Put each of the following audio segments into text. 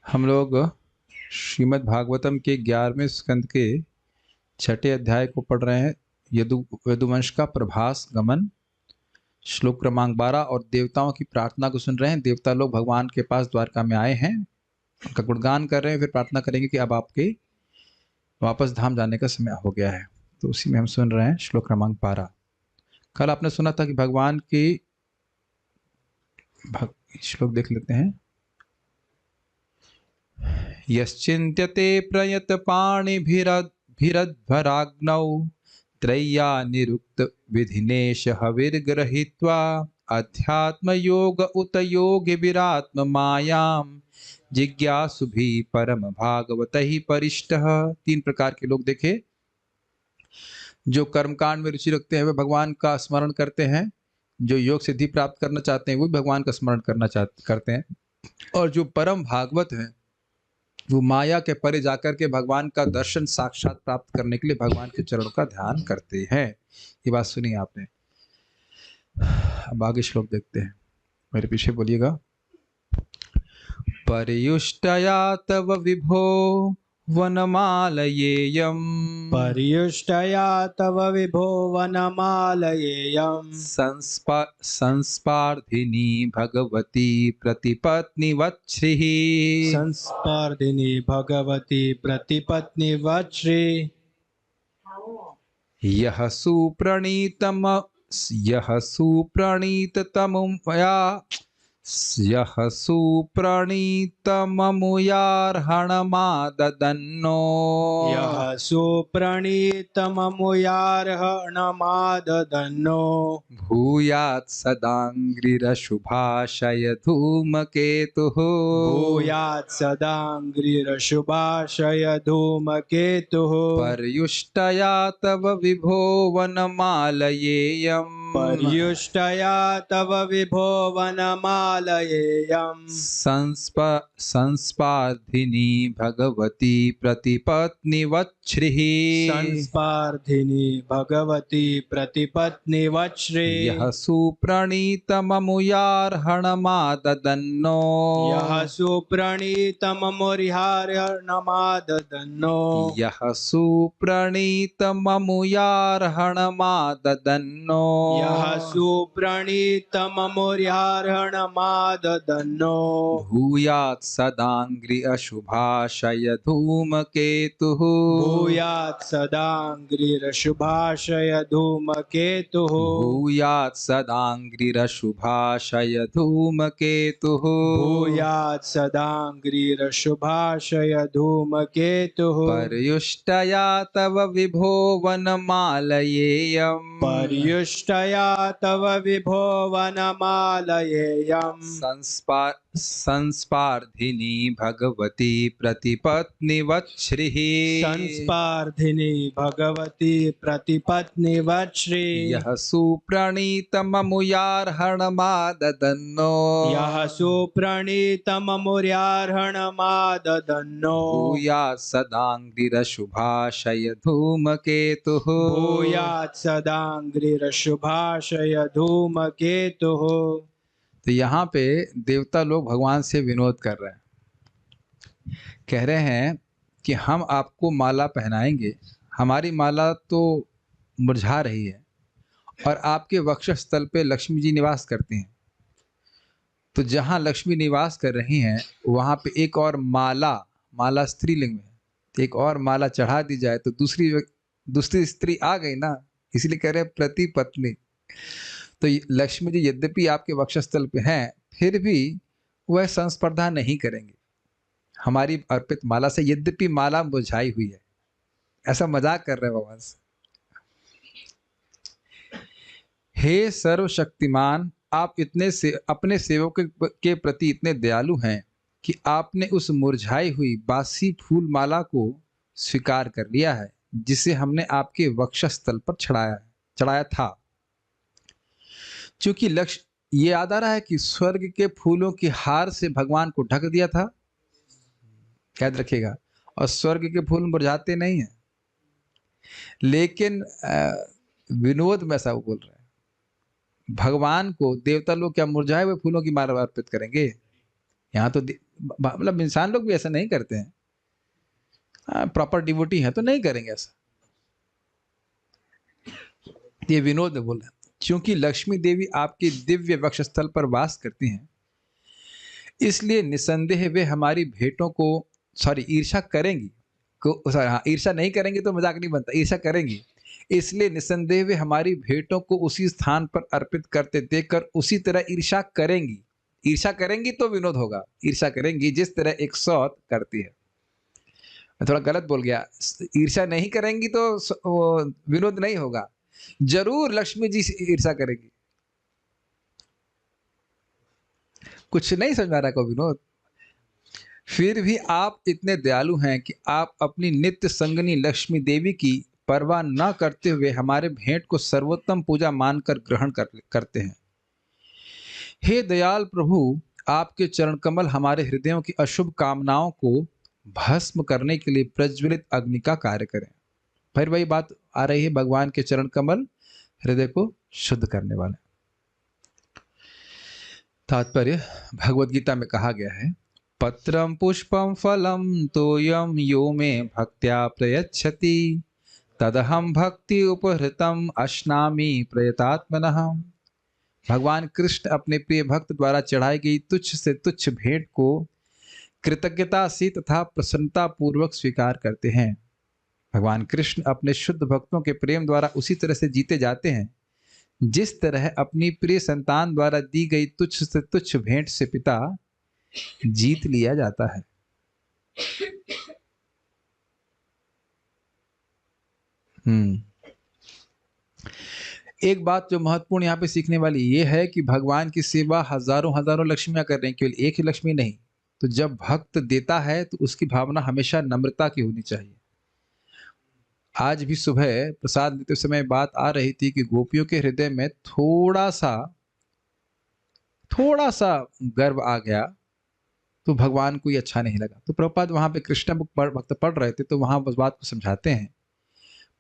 हम लोग श्रीमद् भागवतम के 11वें स्कंद के 6ठे अध्याय को पढ़ रहे हैं। यदुवंश का प्रभास गमन, श्लोक क्रमांक 12। और देवताओं की प्रार्थना को सुन रहे हैं। देवता लोग भगवान के पास द्वारका में आए हैं, उनका गुणगान कर रहे हैं, फिर प्रार्थना करेंगे कि अब आपके वापस धाम जाने का समय हो गया है। तो उसी में हम सुन रहे हैं श्लोक क्रमांक 12। कल आपने सुना था कि भगवान की श्लोक देख लेते हैं। यश्चिन्त्यते प्रयतपाणिभिरध्वराग्नौ त्रय्या निरुक्त विधिनेश हविर्गृहीत्वा अध्यात्मयोग उत योगिभिरात्म मायां जिज्ञासुभिः परम भागवतैः परिष्टः। 3 प्रकार के लोग देखे। जो कर्मकांड में रुचि रखते हैं वे भगवान का स्मरण करते हैं, जो योग सिद्धि प्राप्त करना चाहते हैं वो भगवान का स्मरण करते हैं, और जो परम भागवत हैं वो माया के परे जाकर के भगवान का दर्शन साक्षात प्राप्त करने के लिए भगवान के चरणों का ध्यान करते हैं। ये बात सुनी आपने। अब आगे श्लोक देखते हैं, मेरे पीछे बोलिएगा। पर्युष्टया तव विभो वनमालयेयम्, पर्युष्टया तव विभो वनमालयेयम्, संस्पार्धिनी भगवती प्रतिपत्निवत्श्रीः, संस्पर्धिनी भगवती प्रतिपत्निवत्श्री। यः सुप्रणीतममुयार्हणमाददन्नो, यः सुप्रणीतममुयार्हणमाददन्नो, भूयात् सदाङ्घ्रिरशुभाशय धूमकेतुः, भूयात् सदाङ्घ्रिरशुभाशय धूमकेतुः। पर्युष्टया तव विभो वनमालयेयम्, पर्युष्टया तव विभो वनमालयेयम्, संस्पार्धिनी भगवती प्रतिपत्निवत्श्रीः, संस्पार्धिनी भगवती प्रतिपत्निवत्श्री। यः सुप्रणीतममुयार्हणमाददन्नो, यः सुप्रणीतममुयार्हणमाददन्नो, यः सुप्रणीतममुयार्हणमाददन्नो, यः सुप्रणीतममुयार्हणमाददन्नो, भूयात् सदाङ्घ्रि अशुभाशय धूमकेतुः, भूयात् सदाङ्घ्रिरशुभाशय धूमकेतुः, भूयात् सदाङ्घ्रिरशुभाशय धूमकेतुः, भूयात् सदाङ्घ्रिरशुभाशय धूमकेतुः। पर्युष्टया तव विभो वनमालयेयम्, पर्युष्टया तव विभो वनमालयेयम्, संस्पार्धिनी भगवती प्रतिपत्निवत्श्रीः, संस्पार्धिनी भगवती प्रतिपत्निवत्श्री। यः सुप्रणीतममुयार्हणमाददन्नो, यः सुप्रणीतममुयार्हणमाददन्नो, भूयात् सदाङ्घ्रिरशुभाशय धूमकेतुः, भूयात् सदाङ्घ्रिरशुभाशय धूमकेतुः। तो यहाँ पे देवता लोग भगवान से विनोद कर रहे हैं, कह रहे हैं कि हम आपको माला पहनाएंगे, हमारी माला तो मुरझा रही है और आपके वक्षस्थल पे लक्ष्मी जी निवास करती हैं। तो जहाँ लक्ष्मी निवास कर रही हैं वहाँ पे एक और माला स्त्रीलिंग में, एक और माला चढ़ा दी जाए तो दूसरी स्त्री आ गई ना, इसलिए कह रहे हैं प्रति पत्नी। तो लक्ष्मी जी यद्यपि आपके वक्षस्थल पे हैं फिर भी वह संस्पर्धा नहीं करेंगे हमारी अर्पित माला से, यद्यपि माला मुरझाई हुई है। ऐसा मजाक कर रहे हैं भगवान से। हे सर्वशक्तिमान, आप अपने सेवकों के प्रति इतने दयालु हैं कि आपने उस मुरझाई हुई बासी फूल माला को स्वीकार कर लिया है जिसे हमने आपके वक्षस्थल पर चढ़ाया था। चूंकि लक्ष्य ये याद आ रहा है कि स्वर्ग के फूलों की हार से भगवान को ढक दिया था, याद रखिएगा, और स्वर्ग के फूल मुरझाते नहीं हैं। लेकिन विनोद में ऐसा वो बोल रहे हैं, भगवान को देवता लोग क्या मुरझाए हुए फूलों की माला अर्पित करेंगे? यहाँ तो मतलब इंसान लोग भी ऐसा नहीं करते हैं, प्रॉपर डिवोटी है तो नहीं करेंगे ऐसा। ये विनोद ने बोला, क्योंकि लक्ष्मी देवी आपके दिव्य वक्षस्थल पर वास करती हैं, इसलिए निसंदेह वे हमारी भेंटों को ईर्ष्या करेंगी हाँ, ईर्ष्या नहीं करेंगी तो मजाक नहीं बनता, ईर्ष्या करेंगी। इसलिए निसंदेह वे हमारी भेंटों को उसी स्थान पर अर्पित करते देखकर उसी तरह ईर्ष्या करेंगी। ईर्ष्या करेंगी तो विनोद होगा, ईर्ष्या करेंगी जिस तरह एक सौत करती है। मैं थोड़ा गलत बोल गया, ईर्ष्या नहीं करेंगी तो विनोद नहीं होगा, जरूर लक्ष्मी जी से ईर्ष्या करेगी। कुछ नहीं समझ आ रहा को विनोद। फिर भी आप इतने दयालु हैं कि आप अपनी नित्य संगनी लक्ष्मी देवी की परवाह न करते हुए हमारे भेंट को सर्वोत्तम पूजा मानकर ग्रहण करते हैं। हे दयाल प्रभु, आपके चरण कमल हमारे हृदयों की अशुभ कामनाओं को भस्म करने के लिए प्रज्वलित अग्नि का कार्य करें। फिर वही बात आ रही है, भगवान के चरण कमल हृदय को शुद्ध करने वाले। तात्पर्य भगवद गीता में कहा गया है, पत्रम पुष्पम फलम तोयम यो में भक्त्या प्रयच्छति तदहम भक्ति उपहृतम अश्नामि प्रयतात्मनः। भगवान कृष्ण अपने प्रिय भक्त द्वारा चढ़ाई गई तुच्छ से तुच्छ भेंट को कृतज्ञता से तथा प्रसन्नता पूर्वक स्वीकार करते हैं। भगवान कृष्ण अपने शुद्ध भक्तों के प्रेम द्वारा उसी तरह से जीते जाते हैं जिस तरह अपनी प्रिय संतान द्वारा दी गई तुच्छ से तुच्छ भेंट से पिता जीत लिया जाता है। एक बात जो महत्वपूर्ण यहाँ पे सीखने वाली ये है कि भगवान की सेवा हजारों हजारों लक्ष्मियां कर रही हैं, केवल एक ही लक्ष्मी नहीं। तो जब भक्त देता है तो उसकी भावना हमेशा नम्रता की होनी चाहिए। आज भी सुबह प्रसाद देते समय बात आ रही थी कि गोपियों के हृदय में थोड़ा सा गर्व आ गया तो भगवान को ये अच्छा नहीं लगा। तो प्रभुपाद वहां पे कृष्ण भक्त पढ़ रहे थे तो वहां उस बात को समझाते हैं,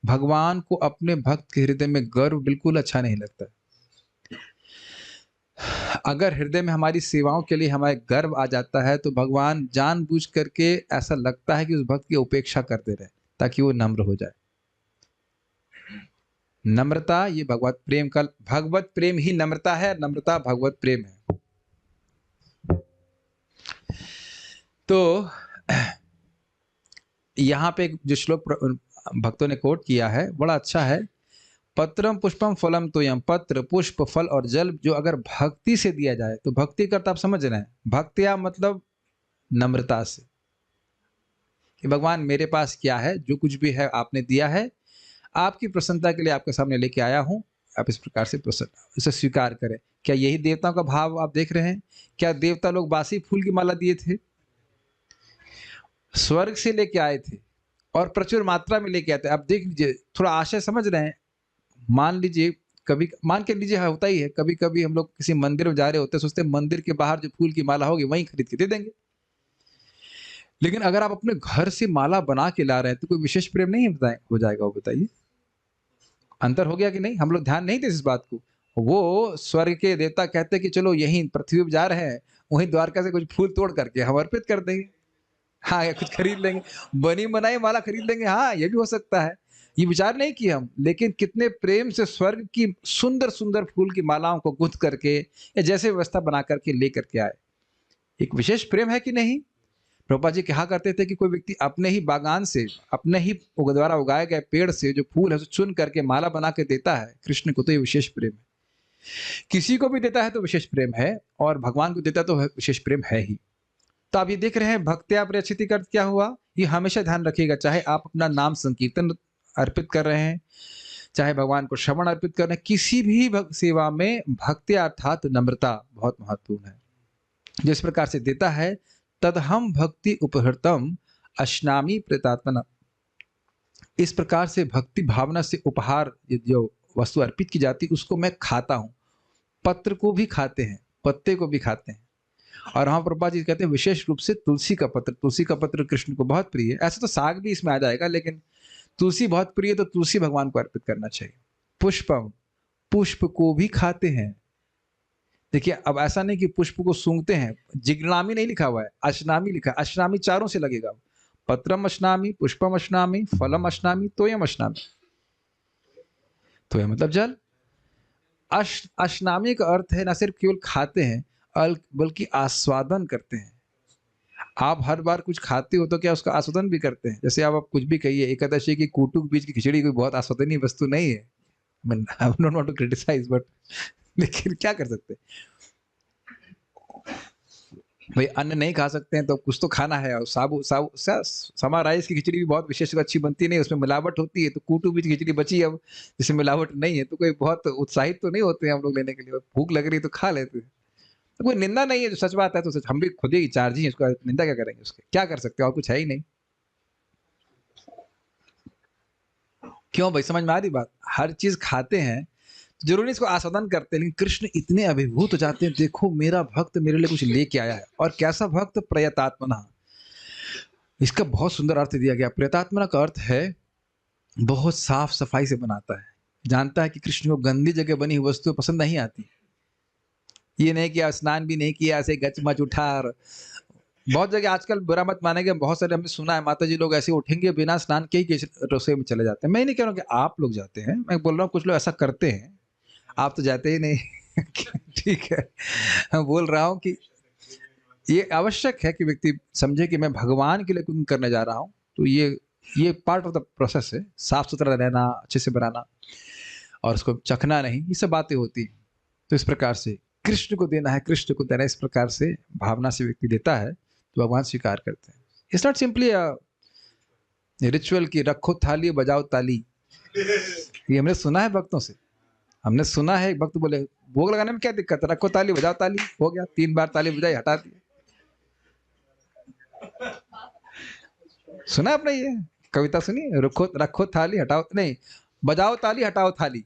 भगवान को अपने भक्त के हृदय में गर्व बिल्कुल अच्छा नहीं लगता। अगर हृदय में हमारी सेवाओं के लिए हमारे गर्व आ जाता है तो भगवान जानबूझ करके ऐसा लगता है कि उस भक्त की उपेक्षा करते रहे ताकि वो नम्र हो जाए। नम्रता ये भगवत प्रेम का, भगवत प्रेम ही नम्रता है, नम्रता भगवत प्रेम है। तो यहाँ पे जो श्लोक भक्तों ने कोट किया है बड़ा अच्छा है, पत्रम पुष्पम फलम तोयम। पत्र पुष्प फल और जल जो अगर भक्ति से दिया जाए तो भक्ति करता आप समझ रहे हैं, भक्तिया मतलब नम्रता से कि भगवान मेरे पास क्या है, जो कुछ भी है आपने दिया है, आपकी प्रसन्नता के लिए आपके सामने लेके आया हूं, आप इस प्रकार से प्रसन्न इसे स्वीकार करें। क्या यही देवताओं का भाव आप देख रहे हैं? क्या देवता लोग बासी फूल की माला दिए थे? स्वर्ग से लेके आए थे और प्रचुर मात्रा में लेके आए थे। आप देख लीजिए, थोड़ा आशय समझ रहे हैं। मान लीजिए, कभी मान के लीजिए होता ही है, कभी कभी हम लोग किसी मंदिर में जा रहे होते हैं, सोचते हैं मंदिर के बाहर जो फूल की माला होगी वहीं खरीद के दे देंगे। लेकिन अगर आप अपने घर से माला बना के ला रहे हैं तो कोई विशेष प्रेम नहीं हो जाएगा? वो बताइए, अंतर हो गया कि नहीं? हम लोग ध्यान नहीं देते इस बात को। वो स्वर्ग के देवता कहते हैं कि चलो यहीं पृथ्वी पर जा रहे हैं, वहीं द्वारका से कुछ फूल तोड़ करके हम अर्पित कर देंगे, हाँ, या कुछ खरीद लेंगे, बनी बनाई माला खरीद लेंगे, हाँ ये भी हो सकता है। ये विचार नहीं किया हम, लेकिन कितने प्रेम से स्वर्ग की सुंदर सुंदर फूल की मालाओं को गुंथ करके या जैसे व्यवस्था बना करके ले करके आए। एक विशेष प्रेम है कि नहीं? प्रभुपाद जी कहा करते थे कि कोई व्यक्ति अपने ही बागान से, अपने ही द्वारा उगाए गए पेड़ से जो फूल है चुन करके माला बना के देता है कृष्ण को, तो ये विशेष प्रेम है। किसी को भी देता है तो विशेष प्रेम है, और भगवान को देता तो विशेष प्रेम है ही। तो आप ये देख रहे हैं भक्त्या प्रयच्छति का अर्थ क्या हुआ? ये हमेशा ध्यान रखिएगा, चाहे आप अपना नाम संकीर्तन अर्पित कर रहे हैं, चाहे भगवान को श्रवण अर्पित कर रहे हैं, किसी भी सेवा में भक्त्या अर्थात नम्रता बहुत महत्वपूर्ण है। जिस प्रकार से देता है, तदहम भक्ति उपहृतम अश्नामि प्रयतात्मना। इस प्रकार से भक्ति भावना से उपहार जो वस्तु अर्पित की जाती उसको मैं खाता हूं। पत्र को भी खाते हैं, पत्ते को भी खाते हैं। और वहां प्रभुपाद जी कहते हैं विशेष रूप से तुलसी का पत्र, तुलसी का पत्र कृष्ण को बहुत प्रिय है। ऐसा तो साग भी इसमें आ जाएगा, लेकिन तुलसी बहुत प्रिय, तो तुलसी भगवान को अर्पित करना चाहिए। पुष्पम, पुष्प को भी खाते हैं, देखिए, अब ऐसा नहीं कि पुष्प को सूंघते हैं, जिघ्नामि नहीं लिखा हुआ है, अश्नामि लिखा है। अश्नामि चारों से लगेगा। पत्रम अश्नामि, पुष्पम अश्नामि, फलम अश्नामि, तोयम अश्नामि। तोयम मतलब जल। अश्नामि का अर्थ है ना सिर्फ केवल खाते हैं, बल्कि आस्वादन करते हैं। आप हर बार कुछ खाते हो तो क्या उसका आस्वादन भी करते हैं? जैसे आप कुछ भी कहिए, एकादशी की कूटुक बीज की खिचड़ी कोई बहुत आस्वादनीय वस्तु नहीं है। I don't want to criticise, but लेकिन क्या कर सकते हैं भाई, अन्न नहीं खा सकते हैं तो कुछ तो खाना है। और साबु साबु समा राइस की खिचड़ी भी बहुत विशेष अच्छी बनती नहीं, उसमें मिलावट होती है। तो कूटू बीज खिचड़ी बची अब, जिसमें मिलावट नहीं है, तो कोई बहुत उत्साहित तो नहीं होते हैं हम लोग लेने के लिए। भूख लग रही है तो खा लेते हैं। तो कोई निंदा नहीं है, जो सच बात है तो सच। हम भी खुद ही चार्ज ही हैं, उसका निंदा क्या करेंगे? उसके क्या कर सकते हैं, और कुछ है ही नहीं। क्यों भाई, समझ में आ रही बात? हर चीज खाते हैं, जरूरी नहीं इसको आस्वादन करते हैं, लेकिन कृष्ण इतने अभिभूत हो जाते हैं, देखो मेरा भक्त मेरे लिए कुछ लेके आया है। और कैसा भक्त? प्रयतात्मना। इसका बहुत सुंदर अर्थ दिया गया। प्रयतात्मना का अर्थ है बहुत साफ सफाई से बनाता है, जानता है कि कृष्ण को गंदी जगह बनी हुई वस्तु पसंद नहीं आती। ये नहीं कि स्नान भी नहीं किया, ऐसे गच मच उठा। और बहुत जगह आजकल बुरा मत मानेंगे, बहुत सारे हमने सुना है माता जी लोग ऐसे उठेंगे बिना स्नान के ही रसोई में चले जाते हैं। मैं नहीं कह रहा हूँ कि आप लोग जाते हैं, मैं बोल रहा हूँ कुछ लोग ऐसा करते हैं। आप तो जाते ही नहीं। ठीक है, मैं बोल रहा हूँ कि ये आवश्यक है कि व्यक्ति समझे कि मैं भगवान के लिए कुछ करने जा रहा हूँ। तो ये पार्ट ऑफ द प्रोसेस है, साफ सुथरा रहना, अच्छे से बनाना, और उसको चखना नहीं, ये सब बातें होती हैं। तो इस प्रकार से कृष्ण को देना है, कृष्ण को देना है, इस प्रकार से भावना से व्यक्ति देता है तो भगवान स्वीकार करते हैं। इट्स नॉट सिंपली रिचुअल की रखो थाली बजाओ ताली। ये हमने सुना है भक्तों से। हमने सुना है एक भक्त बोले, भोग लगाने में क्या दिक्कत है, रखो ताली बजाओ ताली, हो गया। 3 बार ताली बजाई, हटा दी। सुना आपने ये कविता सुनी? रखो रखो थाली हटाओ, नहीं, बजाओ ताली हटाओ थाली।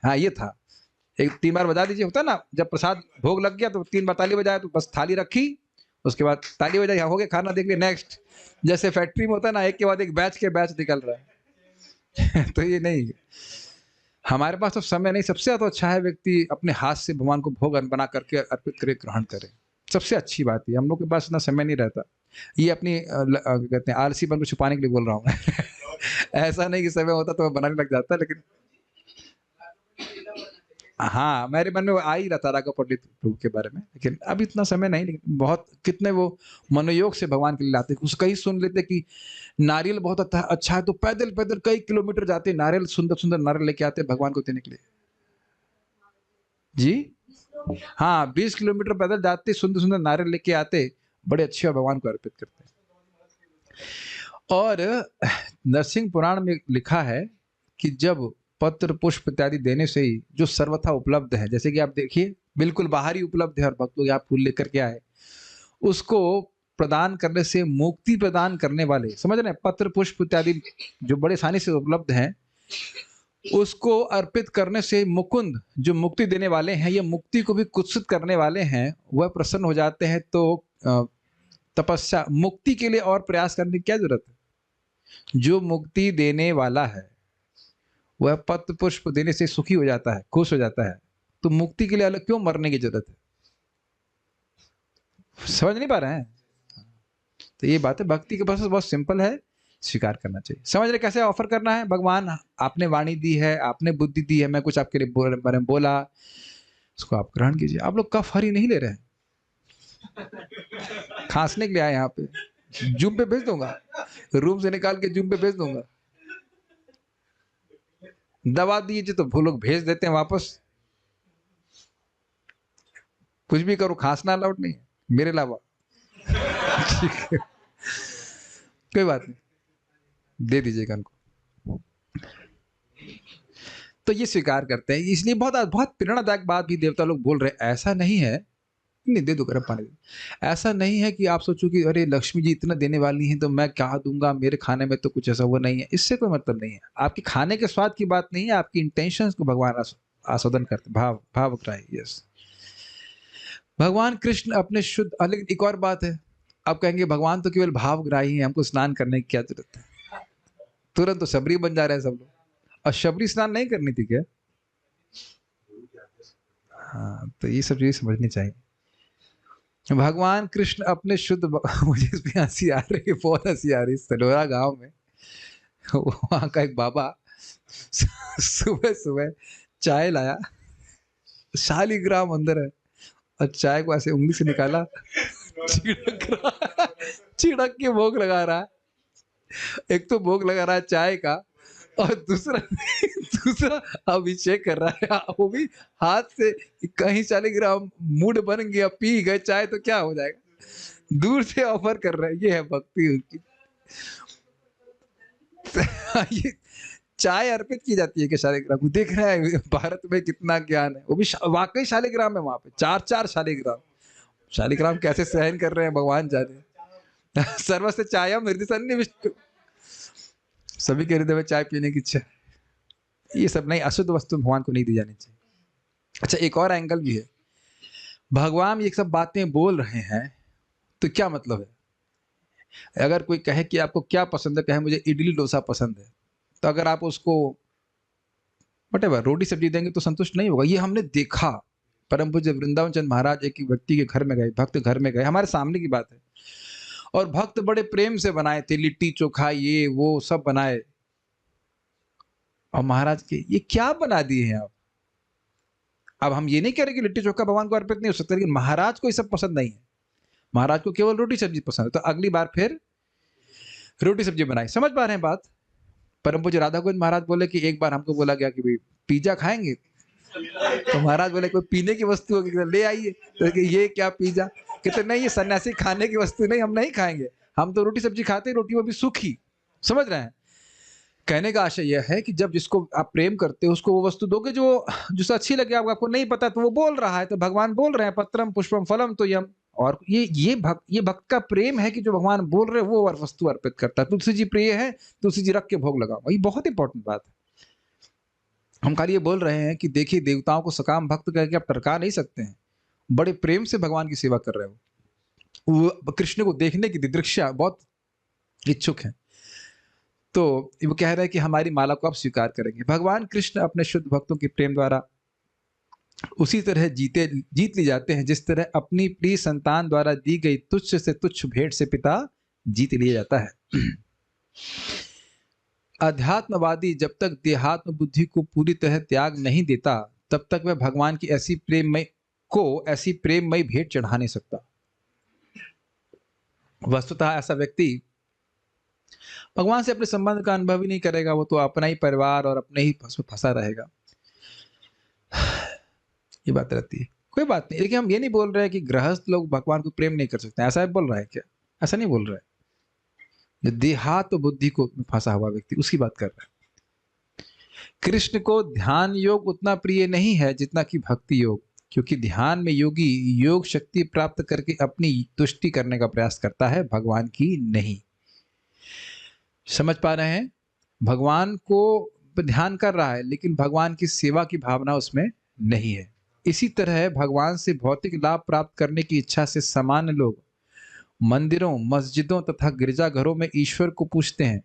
हाँ, ये था। एक 3 बार बजा दीजिए, होता ना, जब प्रसाद भोग लग गया तो 3 बार ताली बजाया, तो बस थाली रखी, उसके बाद ताली बजाई, हो गया, खाना देख लिया, नेक्स्ट। जैसे फैक्ट्री में होता है ना, एक के बाद एक बैच के बैच निकल रहा है। तो ये नहीं, हमारे पास तो समय नहीं। सबसे ज्यादा अच्छा है व्यक्ति अपने हाथ से भगवान को भोग बना करके अर्पित करे, ग्रहण करे। सबसे अच्छी बात है। हम लोग के पास इतना समय नहीं रहता। ये अपनी कहते हैं आलसीपन को छुपाने के लिए बोल रहा हूँ मैं। ऐसा नहीं कि समय होता तो मैं बनाने लग जाता, लेकिन हाँ, मेरे मन में वो आ ही रहा था राघव पंडित प्रभु के बारे में, लेकिन अब इतना समय नहीं। लेकिन बहुत कितने वो मनोयोग से भगवान के लिए लाते, उसका ही सुन लेते कि नारियल बहुत अच्छा है, तो पैदल पैदल कई किलोमीटर जाते, नारियल सुंदर सुंदर नारियल लेके आते भगवान को देने के लिए। जी हाँ, 20 किलोमीटर पैदल जाते, सुंदर सुंदर नारियल लेके आते, बड़े अच्छे और भगवान को अर्पित करते। और नरसिंह पुराण में लिखा है कि जब पत्र पुष्प इत्यादि देने से ही जो सर्वथा उपलब्ध है, जैसे कि आप देखिए बिल्कुल बाहर ही उपलब्ध है और भक्त लोग आप फूल लेकर के आए, उसको प्रदान करने से मुक्ति प्रदान करने वाले, समझ रहे हैं, पत्र पुष्प इत्यादि जो बड़े आसानी से उपलब्ध हैं, उसको अर्पित करने से मुकुंद जो मुक्ति देने वाले हैं, ये मुक्ति को भी कुत्सित करने वाले हैं, वह प्रसन्न हो जाते हैं। तो तपस्या मुक्ति के लिए और प्रयास करने की क्या जरूरत है? जो मुक्ति देने वाला है वह पत्र पुष्प देने से सुखी हो जाता है, खुश हो जाता है। तो मुक्ति के लिए अलग क्यों मरने की जरूरत है? समझ नहीं पा रहे हैं? तो ये बात है, भक्ति के प्रोसेस बहुत सिंपल है, स्वीकार करना चाहिए। समझ रहे कैसे ऑफर करना है? भगवान आपने वाणी दी है, आपने बुद्धि दी है, मैं कुछ आपके लिए बारे में बोला, उसको आप ग्रहण कीजिए। आप लोग कफ हरी नहीं ले रहे हैं, खांसने के लिए आए यहाँ पे। जूम पे भेज दूंगा, रूम से निकाल के जूम पे भेज दूंगा। दवा दीजिए तो वो लोग भेज देते हैं वापस। कुछ भी करो, खांसना अलाउड नहीं है मेरे अलावा। कोई बात नहीं, दे दीजिएगा उनको। तो ये स्वीकार करते हैं, इसलिए बहुत बहुत प्रेरणादायक बात भी देवता लोग बोल रहे हैं। ऐसा नहीं है, नहीं दे दो गर्म पानी दे। ऐसा नहीं है कि आप सोचो कि अरे लक्ष्मी जी इतना देने वाली हैं तो मैं क्या दूंगा, मेरे खाने में तो कुछ ऐसा वो नहीं है। इससे कोई मतलब नहीं है। आपके खाने के स्वाद की बात नहीं है, आपकी इंटेंशंस को भगवान आस्वादन करते, भाव यस। भगवान कृष्ण अपने शुद्ध, लेकिन एक और बात है, आप कहेंगे भगवान तो केवल भावग्राही है, हमको स्नान करने की क्या जरूरत है? तुरंत तो शबरी बन जा रहे हैं सब लोग। और शबरी स्नान नहीं करनी थी क्या? हाँ, तो ये सब चीज़ें समझनी चाहिए। भगवान कृष्ण अपने मुझे इस पे हंसी आ रही है, बहुत हंसी आ रही है। सनोरा गांव में वहाँ का एक बाबा सुबह सुबह चाय लाया, शालिग्राम अंदर है, और चाय को ऐसे उंगली से निकाला, छिड़क के भोग लगा रहा है। एक तो भोग लगा रहा है चाय का, और दूसरा दूसरा अभिषेक कर रहा है, वो भी हाथ से। कहीं शालिग्राम मूड बन गया, पी गए चाय तो क्या हो जाएगा, दूर से ऑफर कर रहे हैं। ये है भक्ति उनकी। ये चाय अर्पित की जाती है कि शालिग्राम को। देख रहा है भारत में कितना ज्ञान है, वो भी वाकई शालिग्राम है वहां पे, 4-4 शालिग्राम। शालिग्राम कैसे सहन कर रहे हैं भगवान जाने। सर्वस्य चायम हृदय सन्निविष्ट, सभी के हृदय में चाय पीने की इच्छा। ये सब नहीं, अशुद्ध वस्तु भगवान को नहीं दी जानी चाहिए। अच्छा, एक और एंगल भी है। भगवान ये सब बातें बोल रहे हैं तो क्या मतलब है? अगर कोई कहे कि आपको क्या पसंद है, कहे मुझे इडली डोसा पसंद है, तो अगर आप उसको वटेवर रोटी सब्जी देंगे तो संतुष्ट नहीं होगा। ये हमने देखा। परम पूज्य वृंदावन चंद महाराज एक व्यक्ति के घर में गए, भक्त घर में गए, हमारे सामने की बात है, और भक्त बड़े प्रेम से बनाए थे, लिट्टी चोखा ये वो सब बनाए, और महाराज के ये क्या बना दिए हैं आप। अब हम ये नहीं कह रहे कि लिट्टी चोखा भगवान को अर्पित नहीं हो सकता, लेकिन महाराज को ये सब पसंद नहीं है, महाराज को केवल रोटी सब्जी पसंद है, तो अगली बार फिर रोटी सब्जी बनाई। समझ पा रहे हैं बात? परम पूज्य राधा गोविंद महाराज बोले कि एक बार हमको बोला गया कि भाई पिज्जा खाएंगे, तो महाराज बोले कोई पीने की वस्तु होगी ले आइए, तो कि ये क्या पिज्जा, कहते नहीं ये सन्यासी खाने की वस्तु नहीं, हम नहीं खाएंगे, हम तो रोटी सब्जी खाते हैं, रोटी वो भी सूखी। समझ रहे हैं? कहने का आशय यह है कि जब जिसको आप प्रेम करते हो उसको वो वस्तु दोगे जो जिससे अच्छी लगे। आपको नहीं पता तो वो बोल रहा है, तो भगवान बोल रहे हैं पत्रम पुष्पम फलम तो यम, और ये भक्त का प्रेम है कि जो भगवान बोल रहे हैं वो वस्तु अर्पित करता है। तुलसी जी प्रिय है, तुलसी जी रख के भोग लगाओ, ये बहुत इंपॉर्टेंट बात है। हम खाली ये बोल रहे हैं कि देखिए देवताओं को सकाम भक्त कह के आप टरका नहीं सकते हैं, बड़े प्रेम से भगवान की सेवा कर रहे हो। वो कृष्ण को देखने की दिदृक्षा बहुत इच्छुक है, तो वो कह रहे हैं कि हमारी माला को आप स्वीकार करेंगे। भगवान कृष्ण अपने शुद्ध भक्तों के प्रेम द्वारा उसी तरह जीत ली जाते हैं जिस तरह अपनी प्रिय संतान द्वारा दी गई तुच्छ से तुच्छ भेंट से पिता जीत लिया जाता है। अध्यात्मवादी जब तक देहात्म बुद्धि को पूरी तरह त्याग नहीं देता तब तक वह भगवान की ऐसी प्रेममय भेंट चढ़ा नहीं सकता। वस्तुतः ऐसा व्यक्ति भगवान से अपने संबंध का अनुभव ही नहीं करेगा, वो तो अपना ही परिवार और अपने ही फंसा रहेगा। ये बात रहती है। कोई बात नहीं, लेकिन हम ये नहीं बोल रहे कि गृहस्थ लोग भगवान को प्रेम नहीं कर सकते, ऐसा बोल रहा है क्या? ऐसा नहीं बोल रहा है। जो देहात बुद्धि को फंसा हुआ व्यक्ति उसकी बात कर रहा है। कृष्ण को ध्यान योग उतना प्रिय नहीं है जितना कि भक्ति योग, क्योंकि ध्यान में योगी योग शक्ति प्राप्त करके अपनी तुष्टि करने का प्रयास करता है, भगवान की नहीं। समझ पा रहे हैं? भगवान को ध्यान कर रहा है लेकिन भगवान की सेवा की भावना उसमें नहीं है। इसी तरह भगवान से भौतिक लाभ प्राप्त करने की इच्छा से सामान्य लोग मंदिरों, मस्जिदों तथा गिरजाघरों में ईश्वर को पूजते हैं,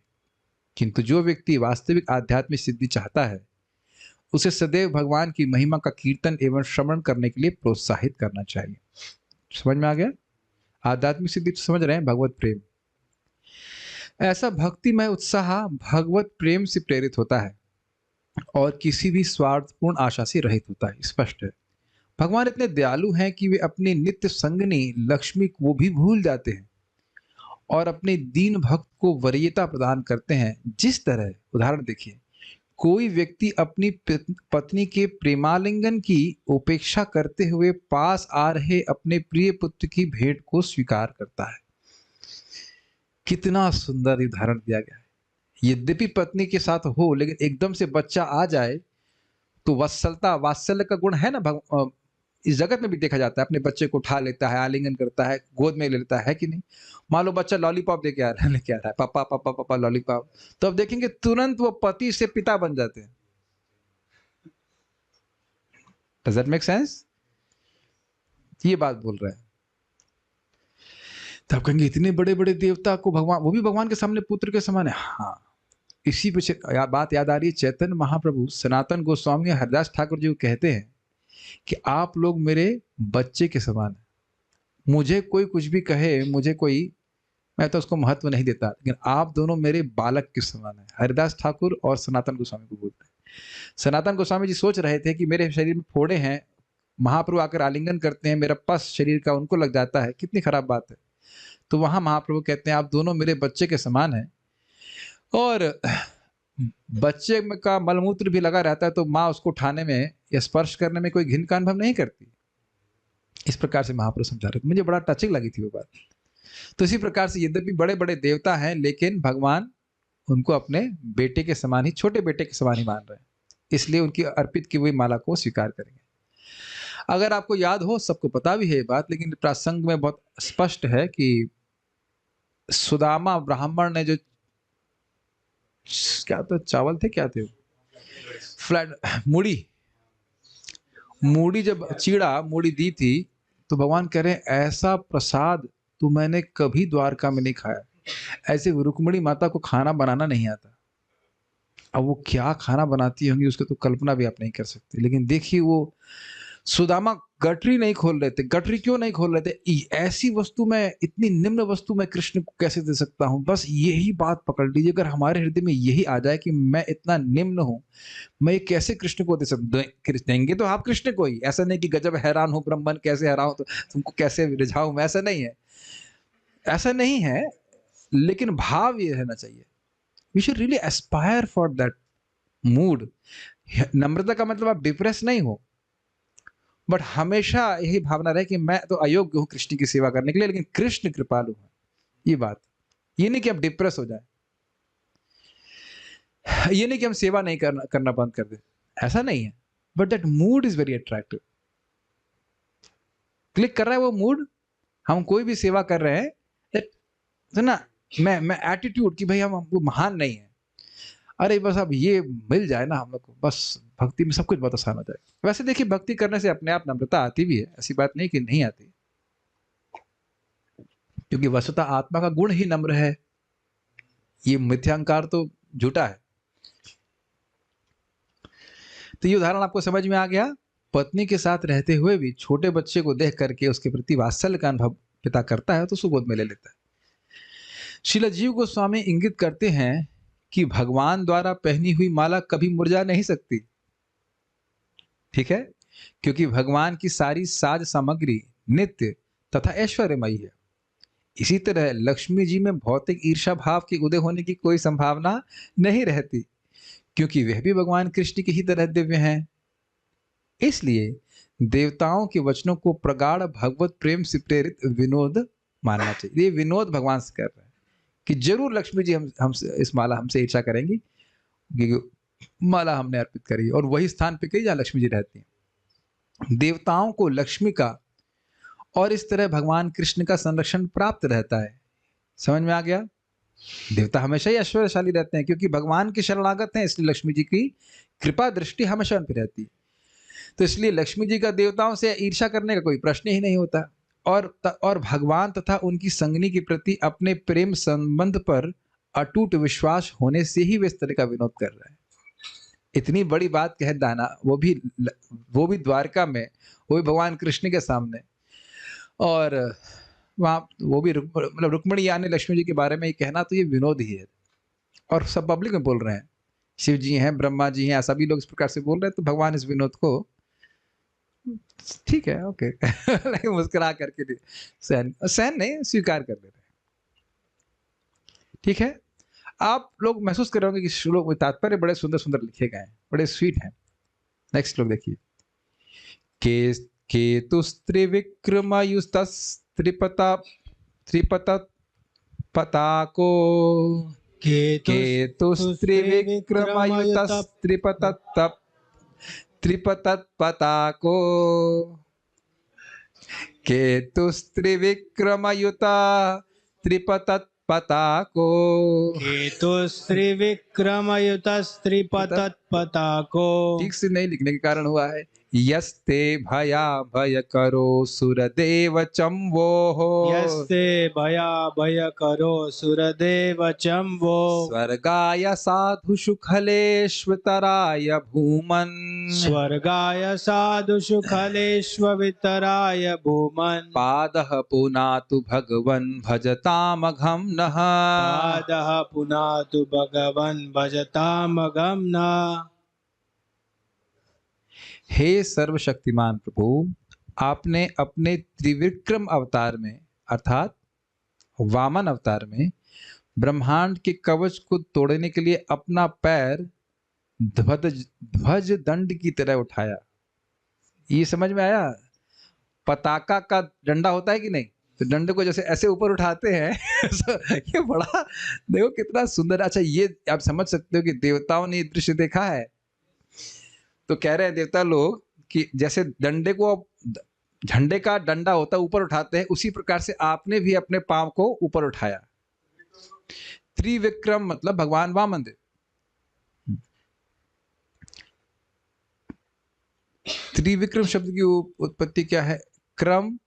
किंतु जो व्यक्ति वास्तविक आध्यात्मिक सिद्धि चाहता है उसे सदैव भगवान की महिमा का कीर्तन एवं श्रवण करने के लिए प्रोत्साहित करना चाहिए। समझ में आ गया? आध्यात्मिक सिद्धि तो समझ रहे हैं, भगवत प्रेम। ऐसा भक्तिमय उत्साह भगवत प्रेम से प्रेरित होता है और किसी भी स्वार्थपूर्ण आशा से रहित होता है। स्पष्ट है, भगवान इतने दयालु हैं कि वे अपनी नित्य संगनी लक्ष्मी को भी भूल जाते हैं और अपने दीन भक्त को वरीयता प्रदान करते हैं। जिस तरह, उदाहरण देखिए, कोई व्यक्ति अपनी पत्नी के प्रेमालिंगन की उपेक्षा करते हुए पास आ रहे अपने प्रिय पुत्र की भेंट को स्वीकार करता है। कितना सुंदर उदाहरण दिया गया है। यद्यपि पत्नी के साथ हो लेकिन एकदम से बच्चा आ जाए तो वात्सल्य का गुण है ना, इस जगत में भी देखा जाता है। अपने बच्चे को उठा लेता है, आलिंगन करता है, गोद में ले लेता है कि नहीं? मान लो बच्चा लॉलीपॉप लेके आ रहा है, पापा पापा पापा लॉलीपॉप, तो अब देखेंगे तुरंत वो पति से पिता बन जाते हैं। Does that make sense? ये बात बोल रहा है। तो आप कहेंगे इतने बड़े बड़े देवता को भगवान, वो भी भगवान के सामने पुत्र के समान है। हाँ, इसी पे बात याद आ रही है। चैतन्य महाप्रभु, सनातन गोस्वामी, हरदास ठाकुर जी को कहते हैं कि आप लोग मेरे बच्चे के समान हैं। मुझे कोई कुछ भी कहे, मुझे कोई, मैं तो उसको महत्व नहीं देता, लेकिन आप दोनों मेरे बालक के समान हैं। हरिदास ठाकुर और सनातन गोस्वामी को बोलते हैं। सनातन गोस्वामी जी सोच रहे थे कि मेरे शरीर में फोड़े हैं, महाप्रभु आकर आलिंगन करते हैं, मेरा पस शरीर का उनको लग जाता है, कितनी खराब बात है। तो वहां महाप्रभु कहते हैं आप दोनों मेरे बच्चे के समान हैं, और बच्चे का मलमूत्र भी लगा रहता है तो माँ उसको उठाने में या स्पर्श करने में कोई घिन का अनुभव नहीं करती। इस प्रकार से महाप्रभु समझा रहे थे, मुझे बड़ा टचिंग लगी थी वो बात। तो इसी प्रकार से यद्यपि बड़े बड़े देवता हैं, लेकिन भगवान उनको अपने बेटे के समान ही, छोटे बेटे के समान ही मान रहे हैं, इसलिए उनकी अर्पित की हुई माला को स्वीकार करेंगे। अगर आपको याद हो, सबको पता भी है ये बात, लेकिन प्रसंग में बहुत स्पष्ट है कि सुदामा ब्राह्मण ने जो क्या तो चावल थे, क्या थे वो, फ्लैट मूढ़ी जब चीड़ा मूढ़ी दी थी, तो भगवान कह रहे हैं ऐसा प्रसाद तो मैंने कभी द्वारका में नहीं खाया। ऐसे रुक्मिणी माता को खाना बनाना नहीं आता, अब वो क्या खाना बनाती होंगी उसकी तो कल्पना भी आप नहीं कर सकते। लेकिन देखिए वो सुदामा गठरी नहीं खोल रहे थे। गठरी क्यों नहीं खोल रहे थे? ऐसी वस्तु में, इतनी निम्न वस्तु में कृष्ण को कैसे दे सकता हूं? बस यही बात पकड़ लीजिए, अगर हमारे हृदय में यही आ जाए कि मैं इतना निम्न हूं, मैं कैसे कृष्ण को दे सकता। देंगे तो आप कृष्ण को ही, ऐसा नहीं कि गजब हैरान हो ब्रह्मन कैसे हैरान तो तुमको कैसे रिझाऊं मैं, ऐसा नहीं है, ऐसा नहीं है। लेकिन भाव ये रहना चाहिए, we should really aspire for that mood. नम्रता का मतलब आप डिप्रेस नहीं हो, बट हमेशा यही भावना रहे कि मैं तो अयोग्य हूं कृष्ण की सेवा करने के लिए, लेकिन कृष्ण कृपालु है। ये बात, ये नहीं कि आप डिप्रेस हो जाए, ये नहीं कि हम सेवा नहीं करना बंद कर दे, ऐसा नहीं है। But that mood is very attractive. Click कर रहा है वो मूड, हम कोई भी सेवा कर रहे हैं तो ना, मैं एटीट्यूड कि भाई हम वो महान नहीं है, अरे बस अब ये मिल जाए ना हम लोग को, बस भक्ति में सब कुछ बहुत आसान हो जाए। वैसे देखिए, भक्ति करने से अपने आप नम्रता आती भी है, ऐसी बात नहीं कि नहीं आती, क्योंकि वस्तुतः आत्मा का गुण ही नम्र है। ये मिथ्यांकार तो झूठा है। तो ये उदाहरण आपको समझ में आ गया। पत्नी के साथ रहते हुए भी छोटे बच्चे को देख करके उसके प्रति वात्सल्य का अनुभव पिता करता है तो उसको गोद में ले लेता है। श्रील जीव गोस्वामी इंगित करते हैं कि भगवान द्वारा पहनी हुई माला कभी मुरझा नहीं सकती, ठीक है, क्योंकि भगवान की सारी साज सामग्री नित्य तथा ऐश्वर्यमयी है। इसी तरह लक्ष्मी जी में भौतिक ईर्षा भाव के उदय होने की कोई संभावना नहीं रहती, क्योंकि वह भी भगवान कृष्ण की ही तरह दिव्य हैं। इसलिए देवताओं के वचनों को प्रगाढ़ भगवत प्रेम से प्रेरित विनोद मानना चाहिए। ये विनोद भगवान से कर रहे हैं कि जरूर लक्ष्मी जी हमसे इस माला हमसे ईर्षा करेंगी, क्योंकि माला हमने अर्पित करी और वही स्थान पे कही जहाँ लक्ष्मी जी रहती हैं। देवताओं को लक्ष्मी का और इस तरह भगवान कृष्ण का संरक्षण प्राप्त रहता है। समझ में आ गया? देवता हमेशा ही ऐश्वर्यशाली रहते हैं क्योंकि भगवान के शरणागत हैं, इसलिए लक्ष्मी जी की कृपा दृष्टि हमेशा उन पर रहती है। तो इसलिए लक्ष्मी जी का देवताओं से ईर्षा करने का कोई प्रश्न ही नहीं होता। और भगवान तथा उनकी संगनी के प्रति अपने प्रेम संबंध पर अटूट विश्वास होने से ही वे इस तरह का विनोद कर रहे हैं। इतनी बड़ी बात कह दाना, वो भी द्वारका में, वो भी भगवान कृष्ण के सामने, और वहाँ वो भी मतलब रुक्मिणी यानी लक्ष्मी जी के बारे में ये कहना, तो ये विनोद ही है। और सब पब्लिक में बोल रहे हैं, शिव जी हैं, ब्रह्मा जी हैं, सभी लोग इस प्रकार से बोल रहे हैं। तो भगवान इस विनोद को ठीक है, ओके मुस्कुरा करके सहन नहीं, स्वीकार कर ले रहे हैं। ठीक है, आप लोग महसूस कर रहे होंगे कि श्लोक में तात्पर्य बड़े सुंदर सुंदर लिखे गए हैं, बड़े स्वीट हैं। नेक्स्ट श्लोक देखिए। केतुस्त्रिविक्रमयुतस्त्रिपताको केतुस्त्रिविक्रमयुतस्त्रिपतत्पताको केतुस्त्रिविक्रमयुता त्रिपतत्पताको केतुस्त्रिविक्रमयुतस्त्रिपतत्पताको। ठीक से नहीं लिखने के कारण हुआ है। यस्ते भया भय करो सुरदेव चम्वोः यस्ते भया भय करो सुरदेव चम्वो स्वर्गाय साधुषु खलेष्वतराय भूमन् स्वर्गाय साधुषु खलेष्ववितराय भूमन् पादः पुनातु भगवन् भजतामघं नः पादः पुनातु भगवन् भजतामघं नः। हे सर्वशक्तिमान प्रभु, आपने अपने त्रिविक्रम अवतार में अर्थात वामन अवतार में ब्रह्मांड के कवच को तोड़ने के लिए अपना पैर ध्वज दंड की तरह उठाया। ये समझ में आया? पताका का डंडा होता है कि नहीं, तो डंडे को जैसे ऐसे ऊपर उठाते हैं ये बड़ा देखो कितना सुंदर। अच्छा, ये आप समझ सकते हो कि देवताओं ने ये दृश्य देखा है। तो कह रहे हैं देवता लोग कि जैसे डंडे को झंडे का डंडा होता है ऊपर उठाते हैं, उसी प्रकार से आपने भी अपने पांव को ऊपर उठाया। त्रिविक्रम मतलब भगवान वामन देव। त्रिविक्रम शब्द की उत्पत्ति क्या है? क्रम,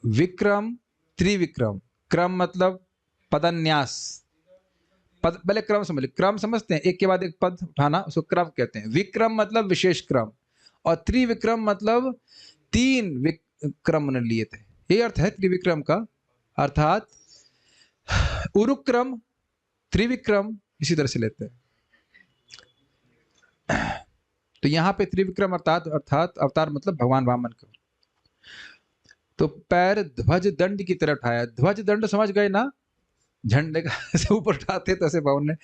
विक्रम, त्रिविक्रम। क्रम मतलब पदन्यास, पद पहले क्रम समझ, क्रम समझते हैं, एक के बाद एक पद उठाना, उसको क्रम कहते हैं। विक्रम मतलब विशेष क्रम, और त्रिविक्रम मतलब 3 विक्रम उन्होंने लिए थे। ये अर्थ है त्रिविक्रम का, अर्थात उरुक्रम, त्रिविक्रम इसी तरह से लेते हैं। तो यहाँ पे त्रिविक्रम अर्थात अवतार मतलब भगवान वामन का। तो पैर ध्वज दंड की तरह उठाया। ध्वज दंड समझ गए ना, झंडे का ऐसे ऊपर उठाते तो ऐसे भगवान ने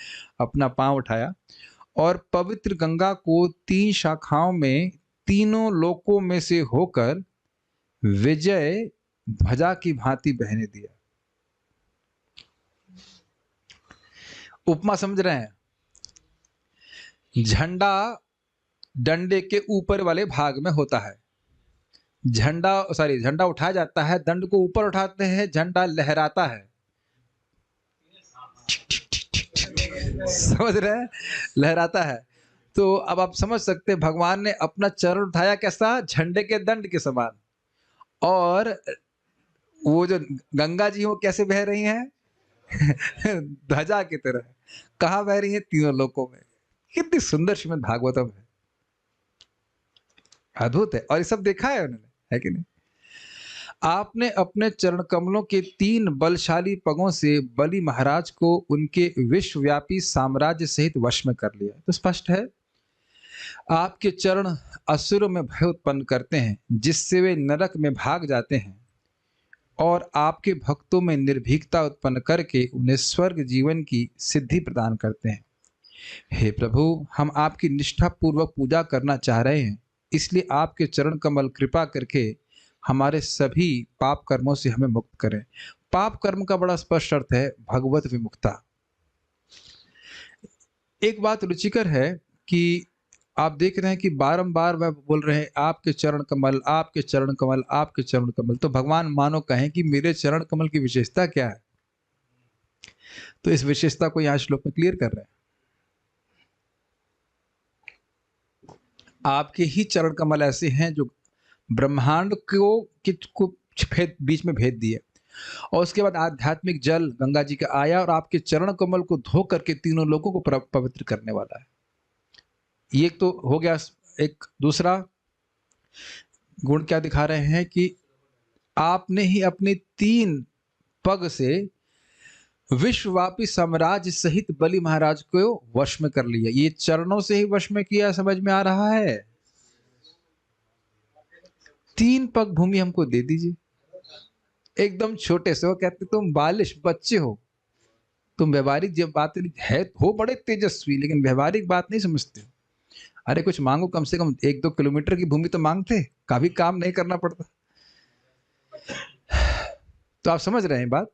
अपना पांव उठाया और पवित्र गंगा को 3 शाखाओं में तीनों लोकों में से होकर विजय ध्वजा की भांति बहने दिया। उपमा समझ रहे हैं? झंडा डंडे के ऊपर वाले भाग में होता है। झंडा उठाया जाता है, दंड को ऊपर उठाते हैं, झंडा लहराता है। समझ रहे हैं? लहराता है। तो अब आप समझ सकते हैं भगवान ने अपना चरण उठाया कैसा? झंडे के दंड के समान। और वो जो गंगा जी वो कैसे बह रही हैं? ध्वजा की तरह। कहाँ बह रही हैं? तीनों लोकों में। कितनी सुंदर श्रीमद् भागवतम है, अद्भुत है। और ये सब देखा है उन्होंने, है कि नहीं? आपने अपने चरण कमलों के 3 बलशाली पगों से बलि महाराज को उनके विश्वव्यापी साम्राज्य सहित वश में कर लिया। तो स्पष्ट है आपके चरण असुरों में भय उत्पन्न करते हैं, जिससे वे नरक में भाग जाते हैं, और आपके भक्तों में निर्भीकता उत्पन्न करके उन्हें स्वर्ग जीवन की सिद्धि प्रदान करते हैं। हे प्रभु, हम आपकी निष्ठा पूर्वक पूजा करना चाह रहे हैं, इसलिए आपके चरण कमल कृपा करके हमारे सभी पाप कर्मों से हमें मुक्त करें। पाप कर्म का बड़ा स्पष्ट अर्थ है भगवत विमुक्ता। एक बात रुचिकर है कि आप देख रहे हैं कि बारंबार वह बोल रहे हैं आपके चरण कमल, आपके चरण कमल, आपके चरण कमल। तो भगवान मानो कहें कि मेरे चरण कमल की विशेषता क्या है? तो इस विशेषता को यहाँ श्लोक में क्लियर कर रहे हैं। आपके ही चरण कमल ऐसे हैं जो ब्रह्मांड को बीच में भेद दिए, और उसके बाद आध्यात्मिक जल गंगा जी का आया और आपके चरण कमल को धो करके तीनों लोगों को पवित्र करने वाला है। ये तो हो गया। एक दूसरा गुण क्या दिखा रहे हैं कि आपने ही अपने 3 पग से विश्वव्यापी साम्राज्य सहित बलि महाराज को वश में कर लिया। ये चरणों से ही वश में किया, समझ में आ रहा है? 3 पग भूमि हमको दे दीजिए। एकदम छोटे से, वो कहते तुम बालिश बच्चे हो, तुम व्यवहारिक जब बात है हो बड़े तेजस्वी, लेकिन व्यवहारिक बात नहीं समझते हो। अरे कुछ मांगो, कम से कम 1-2 किलोमीटर की भूमि तो मांगते, काफी काम नहीं करना पड़ता। तो आप समझ रहे हैं बात?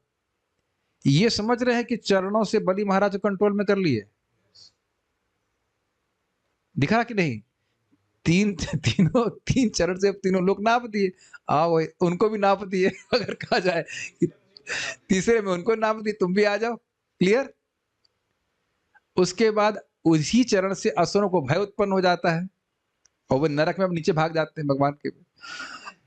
ये समझ रहे हैं कि चरणों से बलि महाराज को कंट्रोल में कर लिए। दिखा कि नहीं? 3 चरण से तीनों लोग नाप दिए। आओ उनको भी नाप दिए। अगर कहा जाए कि तीसरे में उनको नाप दिए, तुम भी आ जाओ। क्लियर? उसके बाद उसी चरण से असुरों को भय उत्पन्न हो जाता है और वो नरक में अब नीचे भाग जाते हैं भगवान के।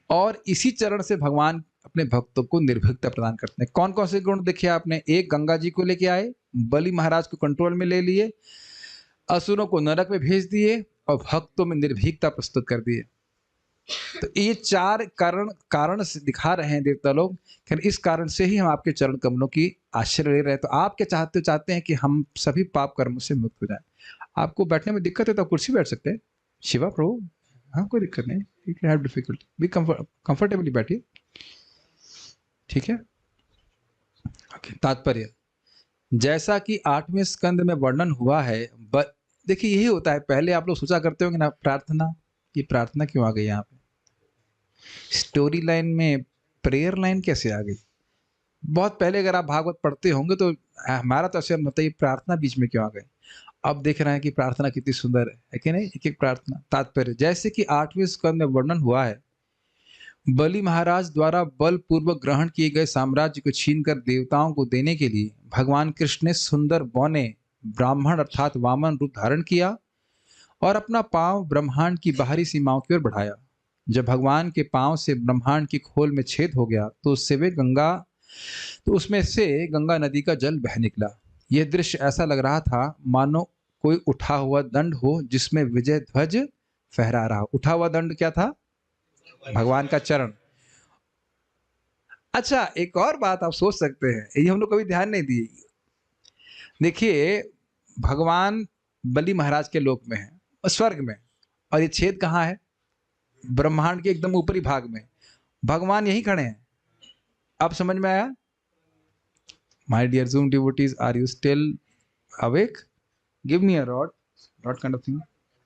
और इसी चरण से भगवान अपने भक्तों को निर्भीकता प्रदान करते हैं। कौन कौन से गुण देखे आपने? एक, गंगा जी को लेके आए, बलि महाराज को कंट्रोल में ले लिए, असुरों को नरक में भेज दिए और भक्तों में निर्भीकता प्रस्तुत कर दिए। तो ये 4 कारण से दिखा रहे हैं देवता लोग। खैर इस कारण से ही हम आपके चरण कमलों की आश्रय ले रहे हैं। तो आप क्या चाहते हैं कि हम सभी पाप कर्मों से मुक्त हो जाएं। आपको बैठने में दिक्कत है तो कुर्सी बैठ सकते हैं। शिवा प्रभु, हाँ कोई दिक्कत नहीं, you can have difficulty, be comfortably बैठिए, ठीक है। तात्पर्य, जैसा कि 8वें स्कंद में वर्णन हुआ है, देखिए यही होता है। पहले आप लोग सोचा करते होंगे ना, प्रार्थना, ये प्रार्थना क्यों आ गई यहाँ पे? स्टोरी लाइन में प्रेयर लाइन कैसे आ गई? बहुत पहले अगर आप भागवत पढ़ते होंगे तो हमारा तो ऐसे मतलब ये प्रार्थना बीच में क्यों आ गई? अब देख रहे हैं कि प्रार्थना कितनी सुंदर है कि नहीं, एक एक प्रार्थना। तात्पर्य, जैसे कि 8वें स्कंद में वर्णन हुआ है, बलि महाराज द्वारा बलपूर्वक ग्रहण किए गए साम्राज्य को छीनकर देवताओं को देने के लिए भगवान कृष्ण ने सुंदर बौने ब्राह्मण अर्थात वामन रूप धारण किया और अपना पांव ब्रह्मांड की बाहरी सीमाओं की ओर बढ़ाया। जब भगवान के पांव से ब्रह्मांड की खोल में छेद हो गया तो उसमें से गंगा नदी का जल बह निकला। यह दृश्य ऐसा लग रहा था मानो कोई उठा हुआ दंड हो जिसमें विजय ध्वज फहरा रहा हो। उठा हुआ दंड क्या था? भगवान का चरण। अच्छा, एक और बात आप सोच सकते हैं, ये हम लोग कभी ध्यान नहीं दिए। देखिए, भगवान बलि महाराज के लोक में है, स्वर्ग में, और ये छेद कहाँ है? ब्रह्मांड के एकदम ऊपरी भाग में। भगवान यहीं खड़े हैं। अब समझ में आया? My dear Zoom devotees, are you still awake? Give me a rod kind of thing.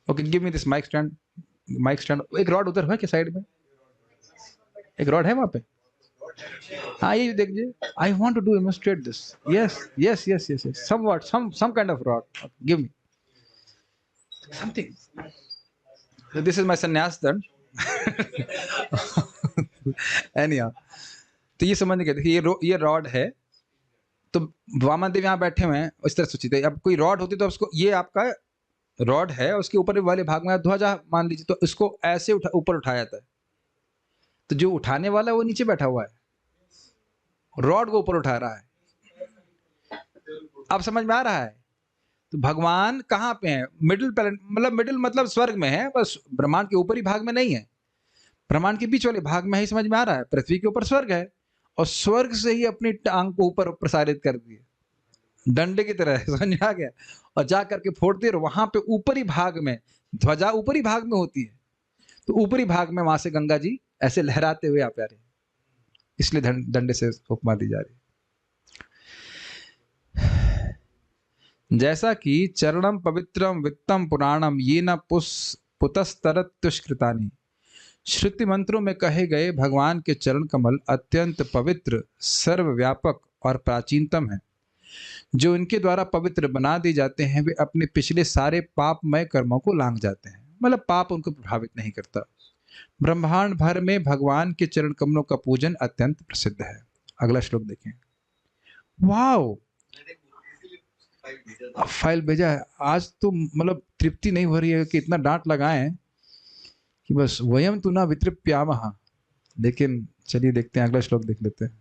Okay, give me this mic stand. एक रॉड उधर है क्या साइड में? एक रॉड है वहां पे? हाँ, ये देखिए, I want to do demonstrate this. Yes, somewhat, some kind of rod, give me something. This is my संन्यास दंड। एनीहाउ, तो ये समझने के, देखिए ये रॉड है। तो वामन देव यहाँ बैठे हुए हैं, इस तरह सोचिए। अब कोई रॉड होती तो उसको, ये आपका रॉड है, उसके ऊपर वाले भाग में ध्वजा मान लीजिए, तो इसको ऐसे ऊपर उठाया जाता है। तो जो उठाने वाला है वो नीचे बैठा हुआ है, रॉड को ऊपर उठा रहा है। अब समझ में आ रहा है? तो भगवान कहाँ पे हैं? मिडिल प्लेनेट, मिडिल मतलब स्वर्ग में है, बस ब्रह्मांड के ऊपरी भाग में नहीं है, ब्रह्मांड के बीच वाले भाग में ही। समझ में आ रहा है? पृथ्वी के ऊपर स्वर्ग है और स्वर्ग से ही अपनी टांग को ऊपर प्रसारित कर दिए, डंडे की तरह। समझ में आ गया? और जा करके फोड़ते, और वहां पे ऊपरी भाग में ध्वजा ऊपरी भाग में होती है, तो ऊपरी भाग में वहां से गंगा जी ऐसे लहराते हुए आप आ रहे हैं, इसलिए डंडे से उपमा दी जा रही है। जैसा कि चरणम पवित्रम वित्तम पुराणम ये न पुतस्तरत्युष्कृतानि, श्रुति मंत्रों में कहे गए भगवान के चरण कमल अत्यंत पवित्र, सर्वव्यापक और प्राचीनतम हैं। जो इनके द्वारा पवित्र बना दिए जाते हैं वे अपने पिछले सारे पापमय कर्मों को लांघ जाते हैं, मतलब पाप उनको प्रभावित नहीं करता। ब्रह्मांड भर में भगवान के चरण कमलों का पूजन अत्यंत प्रसिद्ध है। अगला श्लोक देखें। वाओ, फाइल भेजा है। आज तो मतलब तृप्ति नहीं हो रही है कि इतना डांट लगाएं कि बस वयम तु न वितृप्यामः। लेकिन चलिए देखते हैं, अगला श्लोक देख लेते हैं।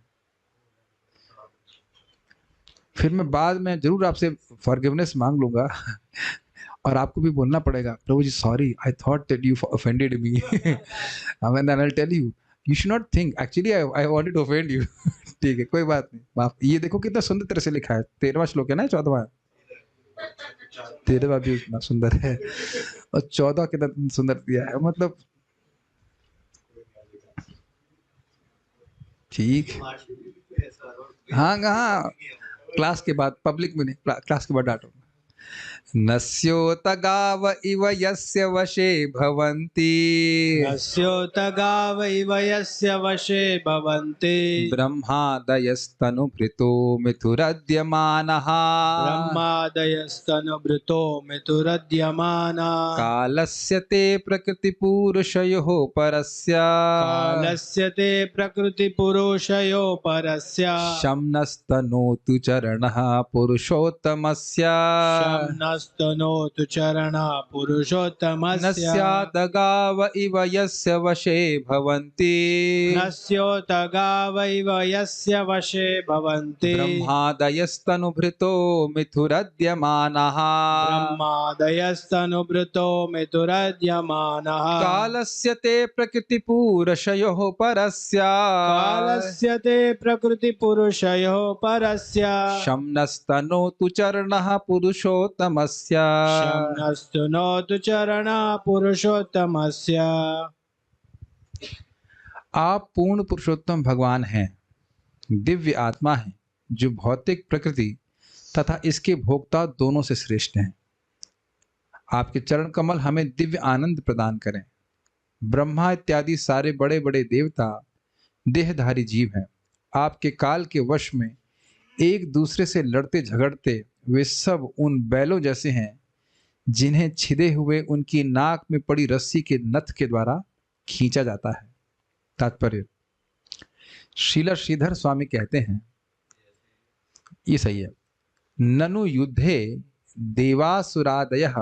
फिर मैं बाद में जरूर आपसे फॉरगिवनेस मांग लूंगा और आपको भी बोलना पड़ेगा, प्रभु जी sorry, I thought that you offended me. And I will tell you, you should not think actually I wanted to offend you. ठीक है, कोई बात नहीं, माफ। ये देखो कितना सुंदर तरह से लिखा है, 13वां श्लोक है ना, 14वां। 13वां भी इतना सुंदर है और 14 कितना सुंदर दिया है, मतलब ठीक। हाँ हाँ, क्लास के बाद, पब्लिक में नहीं, क्लास के बाद डांटो। नस्योत गाव इव यस्य वशे भवन्ति, नस्योत गाव इव यस्य वशे भवन्ति, ब्रह्मादयस्तनुभृतो मिथुरद्यमानः, ब्रह्मादयस्तनुभृतो मिथुरद्यमानः, कालस्य ते प्रकृतिपुरुषयोः परस्य, कालस्य ते प्रकृतिपुरुषयोः परस्य, शम्नस्तनोतु चरणः पुरुषोत्तमस्य, शम्नस्तनोतु नस्तनोतु चरणा पुरुषोत्तमस्य नस्यादगाव इव यस्य वशे भवन्ति नस्योतगावैव यस्य वशे भवन्ति ब्रह्मादयस्तनुभृतो मिथुरद्यमानः ब्रह्मादयस्तनुभृतो मिथुरद्यमानः कालस्य ते प्रकृतिपूरशयोः परस्य कालस्य ते प्रकृतिपुरुषयोः परस्य शम्नस्तनोतु चरणः पुरुषोत्तमस्य शम्नस्तु नोतु चरणा पुरुषोत्तमस्य। आप पूर्ण पुरुषोत्तम भगवान हैं, दिव्य आत्मा है जो भौतिक प्रकृति तथा इसके भोक्ता दोनों से श्रेष्ठ हैं। आपके चरण कमल हमें दिव्य आनंद प्रदान करें। ब्रह्मा इत्यादि सारे बड़े बड़े देवता देहधारी जीव हैं। आपके काल के वश में एक दूसरे से लड़ते झगड़ते वे सब उन बैलों जैसे हैं जिन्हें छिदे हुए उनकी नाक में पड़ी रस्सी के नथ के द्वारा खींचा जाता है। तात्पर्य, श्रीला श्रीधर स्वामी कहते हैं, ये सही है, ननु युद्धे देवासुरादयः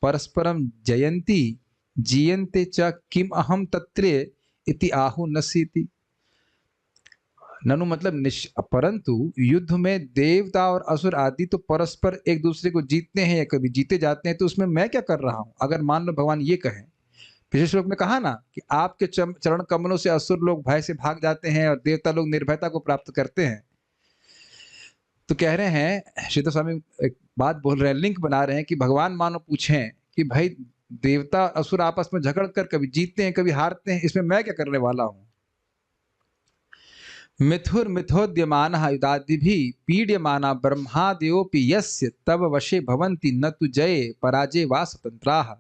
परस्परम जयन्ति जीयन्ते च किम अहम तत्रे इति आहु नसीति। ननु मतलब परंतु युद्ध में देवता और असुर आदि तो परस्पर एक दूसरे को जीतते हैं या कभी जीते जाते हैं, तो उसमें मैं क्या कर रहा हूं? अगर मान लो भगवान ये कहें, पिछले श्लोक में कहा ना कि आपके चरण कमलों से असुर लोग भय से भाग जाते हैं और देवता लोग निर्भयता को प्राप्त करते हैं, तो कह रहे हैं श्रीधर स्वामी एक बात बोल रहे हैं, लिंक बना रहे हैं कि भगवान मानो पूछें कि भाई देवता असुर आपस में झगड़ कर कभी जीतते हैं कभी हारते हैं, इसमें मैं क्या करने वाला हूं? मिथुर मिथोद्यमानः युधादिभिः पीड्यमाना ब्रह्मादयोऽपि यस्य तव वशे भवन्ति न तु जये पराजय वा स्वतंत्राः।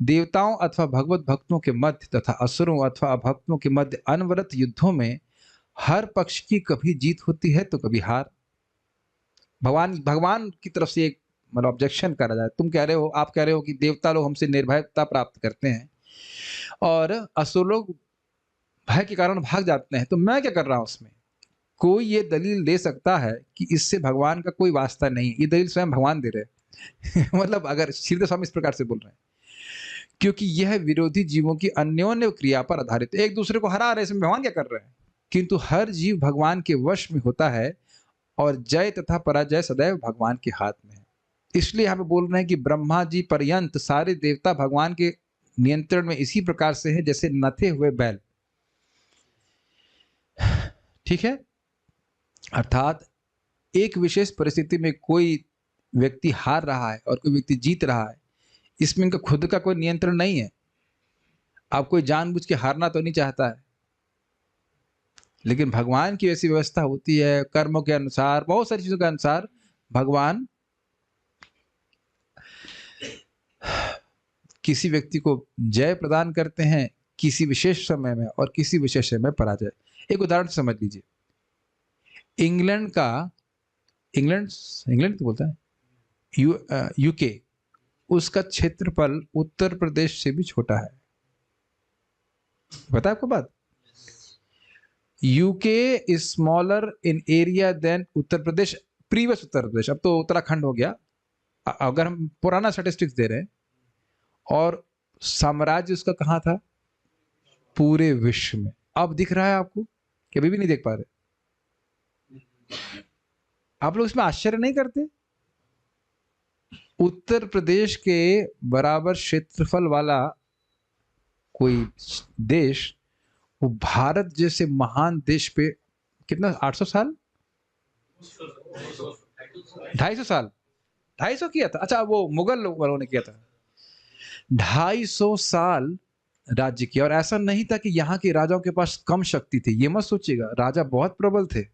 देवताओं अथवा भगवत भक्तों के मध्य तथा असुरों अथवा अभक्तों के मध्य अनवरत युद्धों में हर पक्ष की कभी जीत होती है तो कभी हार। भगवान की तरफ से एक मतलब ऑब्जेक्शन करा जाए, तुम कह रहे हो, आप कह रहे हो कि देवता लोग हमसे निर्भयता प्राप्त करते हैं और असुर लोग भय के कारण भाग जाते हैं, तो मैं क्या कर रहा हूं उसमें? कोई ये दलील दे सकता है कि इससे भगवान का कोई वास्ता नहीं है? ये दलील स्वयं भगवान दे रहे हैं मतलब अगर श्रीधर स्वामी इस प्रकार से बोल रहे हैं, क्योंकि यह विरोधी जीवों की अन्योन्य क्रिया पर आधारित, एक दूसरे को हरा रहे, इसमें भगवान क्या कर रहे हैं? किंतु हर जीव भगवान के वश में होता है और जय तथा पराजय सदैव भगवान के हाथ में है। इसलिए यहाँ पे बोल रहे हैं कि ब्रह्मा जी पर्यंत सारे देवता भगवान के नियंत्रण में इसी प्रकार से है जैसे नथे हुए बैल। ठीक है, अर्थात एक विशेष परिस्थिति में कोई व्यक्ति हार रहा है और कोई व्यक्ति जीत रहा है, इसमें इनका खुद का कोई नियंत्रण नहीं है। आप कोई जानबूझ के हारना तो नहीं चाहता है, लेकिन भगवान की ऐसी व्यवस्था होती है, कर्मों के अनुसार, बहुत सारी चीजों के अनुसार भगवान किसी व्यक्ति को जय प्रदान करते हैं किसी विशेष समय में और किसी विशेष समय पराजय। एक उदाहरण समझ लीजिए, इंग्लैंड तो बोलता है यूके, उसका क्षेत्रफल उत्तर प्रदेश से भी छोटा है। पता है आपको बात? UK is smaller in area than Uttar Pradesh, previous Uttar Pradesh, अब तो उत्तराखंड हो गया। अगर हम पुराना स्टैटिस्टिक्स दे रहे हैं, और साम्राज्य उसका कहां था? पूरे विश्व में। अब दिख रहा है आपको कि अभी भी नहीं देख पा रहे? आप लोग इसमें आश्चर्य नहीं करते? उत्तर प्रदेश के बराबर क्षेत्रफल वाला कोई देश वो भारत जैसे महान देश पे कितना 800 साल 250 साल 250 किया था। अच्छा, वो मुगल वालों ने किया था। 250 साल राज्य किया, और ऐसा नहीं था कि यहाँ के राजाओं के पास कम शक्ति थी, ये मत सोचिएगा, राजा बहुत प्रबल थे।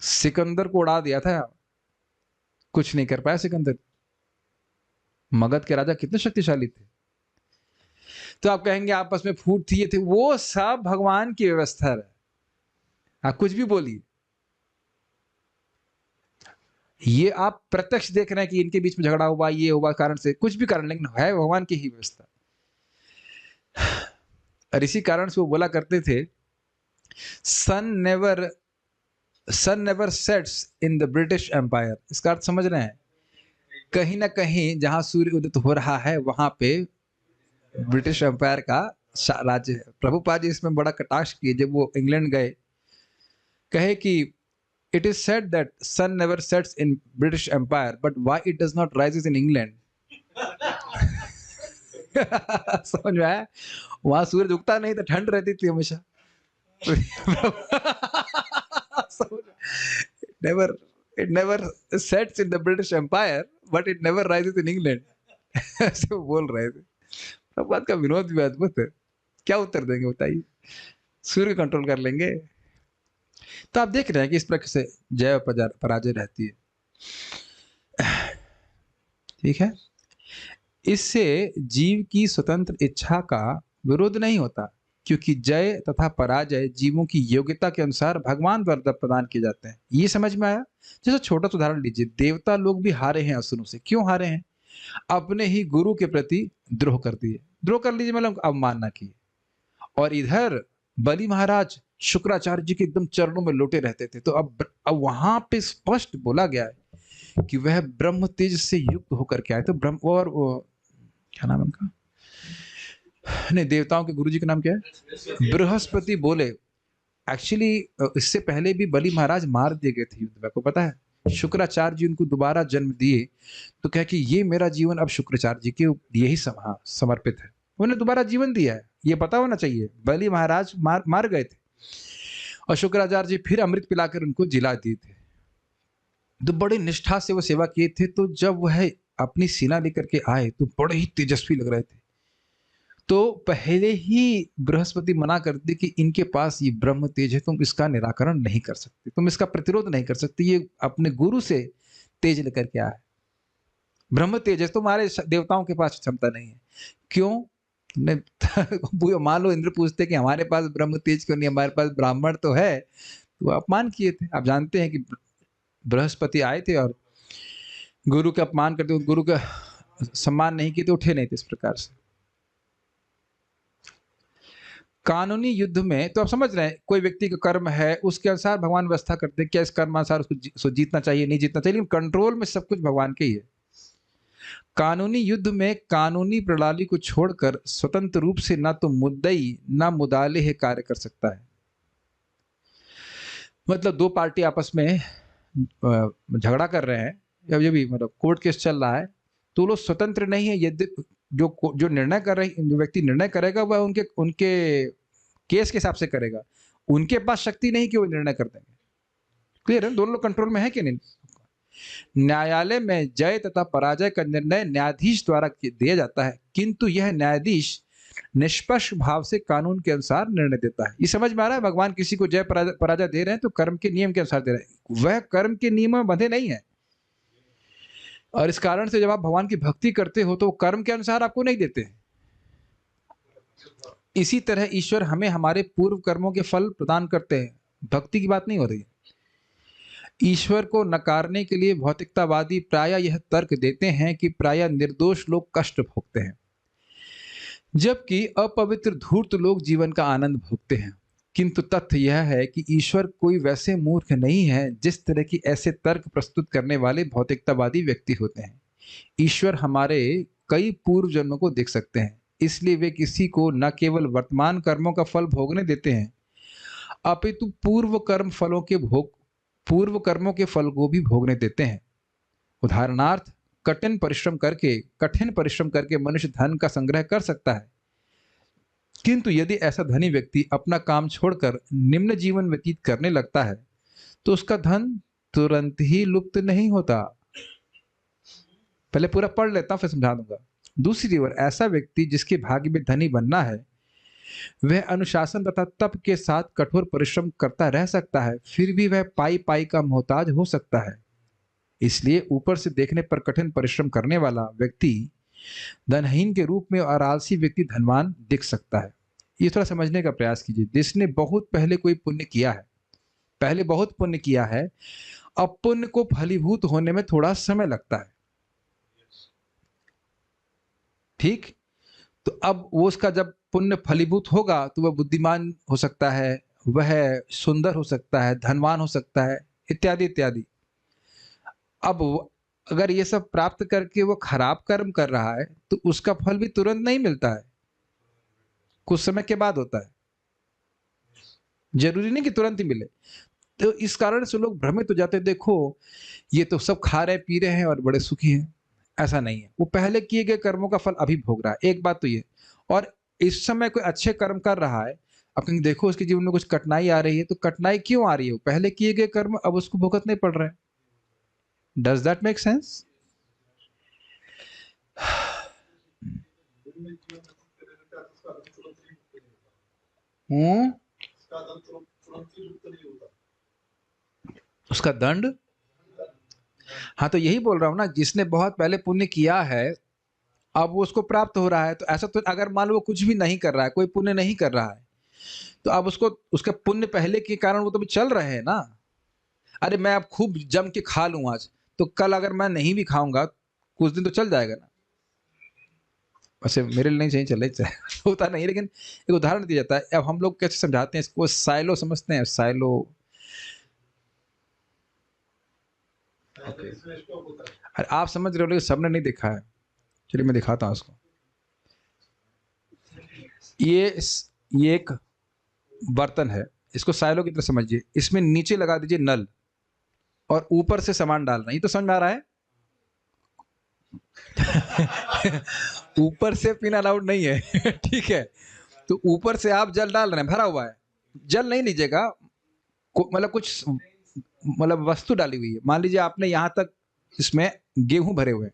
सिकंदर को उड़ा दिया था, कुछ नहीं कर पाया सिकंदर। मगध के राजा कितने शक्तिशाली थे। तो आप कहेंगे आपस में फूट थी, ये थे, वो सब भगवान की व्यवस्था है। आप कुछ भी बोलिए, ये आप प्रत्यक्ष देख रहे हैं कि इनके बीच में झगड़ा हुआ, ये हुआ कारण से, कुछ भी कारण, लेकिन है भगवान की ही व्यवस्था। और इसी कारण से वो बोला करते थे, sun never sets in the British empire. इसका अर्थ समझ रहे हैं? कहीं ना कहीं जहां सूर्य उदित हो रहा है वहां पे ब्रिटिश एम्पायर का राज्य है। प्रभुपाद जी इसमें बड़ा कटाक्ष किए जब वो इंग्लैंड गए, कहे कि it is said that sun never sets in British empire but why it does not rises in England. समझ में आया? वहां सूरज उगता नहीं तो ठंड रहती थी हमेशा। Never it never sets in the British empire but it never rises in England. ऐसे वो बोल रहे थे। प्रभुपाद का विनोद भी अद्भुत है। क्या उत्तर देंगे बताइए? सूर्य कंट्रोल कर लेंगे? तो आप देख रहे हैं कि इस प्रकार से जय और पराजय रहती है। ठीक है, इससे जीव की स्वतंत्र इच्छा का विरोध नहीं होता, क्योंकि जय तथा पराजय जीवों की योग्यता के अनुसार भगवान द्वारा प्रदान किए जाते हैं। ये समझ में आया? जैसे छोटा सा उदाहरण लीजिए, देवता लोग भी हारे हैं असुरों से। क्यों हारे हैं? अपने ही गुरु के प्रति द्रोह कर दिए। द्रोह कर लीजिए मतलब अवमानना की। और इधर बलि महाराज शुक्राचार्य जी के एकदम चरणों में लोटे रहते थे। तो अब वहां पे स्पष्ट बोला गया है कि वह ब्रह्म तेज से युक्त होकर के आए। तो ब्रह्म और क्या नाम उनका, नहीं देवताओं के गुरुजी का नाम क्या है? बृहस्पति बोले। एक्चुअली इससे पहले भी बलि महाराज मार दिए गए थे युद्ध में, आपको पता है। शुक्राचार्य जी उनको दोबारा जन्म दिए तो कह कि ये मेरा जीवन अब शुक्राचार्य जी के लिए ही समर्पित है। उन्हें दोबारा जीवन दिया है, ये पता होना चाहिए। बलि महाराज मार गए थे और शुक्राचार्य जी फिर अमृत पिलाकर उनको जिला दिए थे। तो बड़ी निष्ठा से वो सेवा किए थे। तो जब वह अपनी सेना लेकर के आए तो बड़े ही तेजस्वी लग रहे थे। तो पहले ही बृहस्पति मना कर दी कि इनके पास ये ब्रह्म तेज है, तुम इसका निराकरण नहीं कर सकते, तुम इसका प्रतिरोध नहीं कर सकते। ये अपने गुरु से तेज लेकर के आया है, ब्रह्म तेज है, तुम्हारे देवताओं के पास क्षमता नहीं है। क्यों? मान लो इंद्र पूछते कि हमारे पास ब्रह्म तेज क्यों नहीं, हमारे पास ब्राह्मण तो है। तो अपमान किए थे। आप जानते हैं कि बृहस्पति आए थे और गुरु का अपमान करते, गुरु का सम्मान नहीं किए तो उठे नहीं थे। इस प्रकार से कानूनी युद्ध में तो आप समझ रहे हैं, कोई व्यक्ति का कर्म है उसके अनुसार भगवान व्यवस्था करते हैं। क्या इस कर्म अनुसार उसको जीतना चाहिए, नहीं जीतना चाहिए, लेकिन कंट्रोल में सब कुछ भगवान के ही है। कानूनी युद्ध में कानूनी प्रणाली को छोड़कर स्वतंत्र रूप से ना तो मुद्दई ना मुदाले कार्य कर सकता है। मतलब दो पार्टी आपस में झगड़ा कर रहे हैं, या ये भी मतलब कोर्ट केस चल रहा है, तो लोग स्वतंत्र नहीं है। यदि जो निर्णय कर रहे, जो व्यक्ति निर्णय करेगा वह उनके केस के हिसाब से करेगा। उनके पास शक्ति नहीं कि वो निर्णय कर देंगे। क्लियर है? दोनों लोग कंट्रोल में है कि नहीं? न्यायालय में जय तथा पराजय का निर्णय न्यायाधीश द्वारा दिया जाता है, किंतु यह न्यायाधीश निष्पक्ष भाव से कानून के अनुसार निर्णय देता है। ये समझ में आ रहा है? भगवान किसी को जय पराजय दे रहे हैं तो कर्म के नियम के अनुसार दे रहे हैं, वह कर्म के नियम में बंधे नहीं है। और इस कारण से जब आप भगवान की भक्ति करते हो तो कर्म के अनुसार आपको नहीं देते। इसी तरह ईश्वर हमें हमारे पूर्व कर्मों के फल प्रदान करते हैं। भक्ति की बात नहीं हो रही। ईश्वर को नकारने के लिए भौतिकतावादी प्रायः यह तर्क देते हैं कि प्रायः निर्दोष लोग कष्ट भोगते हैं, जबकि अपवित्र धूर्त लोग जीवन का आनंद भोगते हैं। किंतु तथ्य यह है कि ईश्वर कोई वैसे मूर्ख नहीं है जिस तरह की ऐसे तर्क प्रस्तुत करने वाले भौतिकतावादी व्यक्ति होते हैं। ईश्वर हमारे कई पूर्व जन्मों को देख सकते हैं, इसलिए वे किसी को न केवल वर्तमान कर्मों का फल भोगने देते हैं, अपितु पूर्व कर्मों के फल को भी भोगने देते हैं। उदाहरणार्थ, कठिन परिश्रम करके मनुष्य धन का संग्रह कर सकता है, किंतु यदि ऐसा धनी व्यक्ति अपना काम छोड़कर निम्न जीवन व्यतीत करने लगता है तो उसका धन तुरंत ही लुप्त नहीं होता। पहले पूरा पढ़ लेता हूं फिर समझा दूंगा। दूसरी ओर ऐसा व्यक्ति जिसके भाग्य में धनी बनना है, वह अनुशासन तथा तप के साथ कठोर परिश्रम करता रह सकता है, फिर भी वह पाई का मोहताज हो सकता है। इसलिए ऊपर से देखने पर कठिन परिश्रम करने वाला व्यक्ति धनहीन के रूप में और आलसी व्यक्ति धनवान दिख सकता है। ये थोड़ा समझने का प्रयास कीजिए। जिसने बहुत पहले कोई पुण्य किया है, अब पुण्य को फलीभूत होने में थोड़ा समय लगता है। ठीक? तो अब वो उसका जब पुण्य फलीभूत होगा तो वह बुद्धिमान हो सकता है, वह सुंदर हो सकता है, धनवान हो सकता है, इत्यादि इत्यादि। अब अगर ये सब प्राप्त करके वो खराब कर्म कर रहा है तो उसका फल भी तुरंत नहीं मिलता है, कुछ समय के बाद होता है, जरूरी नहीं कि तुरंत ही मिले। तो इस कारण से लोग भ्रमित हो जाते हैं, देखो ये तो सब खा रहे पी रहे हैं और बड़े सुखी हैं। ऐसा नहीं है, वो पहले किए गए कर्मों का फल अभी भोग रहा है, एक बात तो ये। और इस समय कोई अच्छे कर्म कर रहा है, अब कहीं देखो उसके जीवन में कुछ कठिनाई आ रही है, तो कठिनाई क्यों आ रही है? वो पहले किए गए कर्म अब उसको भुगतने पड़ रहे हैं। Does that make sense? Hmm, उसका दंड, हाँ तो यही बोल रहा हूं ना, जिसने बहुत पहले पुण्य किया है अब वो उसको प्राप्त हो रहा है। तो ऐसा तो अगर मान लो वो कुछ भी नहीं कर रहा है, कोई पुण्य नहीं कर रहा है, तो अब उसको उसके पुण्य पहले के कारण वो तो भी चल रहे हैं ना। अरे मैं अब खूब जम के खा लूं आज, तो कल अगर मैं नहीं भी खाऊंगा कुछ दिन तो चल जाएगा ना। वैसे मेरे लिए नहीं चाहिए चले होता नहीं, लेकिन एक उदाहरण दिया जाता है। अब हम लोग कैसे समझाते हैं इसको, साइलो समझते हैं, साइलो। अरे आप समझ रहे हो, लेकिन सबने नहीं देखा है। चलिए मैं दिखाता हूँ उसको। ये एक बर्तन है, इसको साइलो की तरह समझिए। इसमें नीचे लगा दीजिए नल और ऊपर से सामान डालना, ये तो समझ में आ रहा है। ऊपर से पीना अलाउड नहीं है ठीक है, तो ऊपर से आप जल डाल रहे हैं, भरा हुआ है, जल नहीं लीजिएगा, मतलब कुछ मतलब वस्तु डाली हुई है। मान लीजिए आपने यहां तक इसमें गेहूं भरे हुए हैं,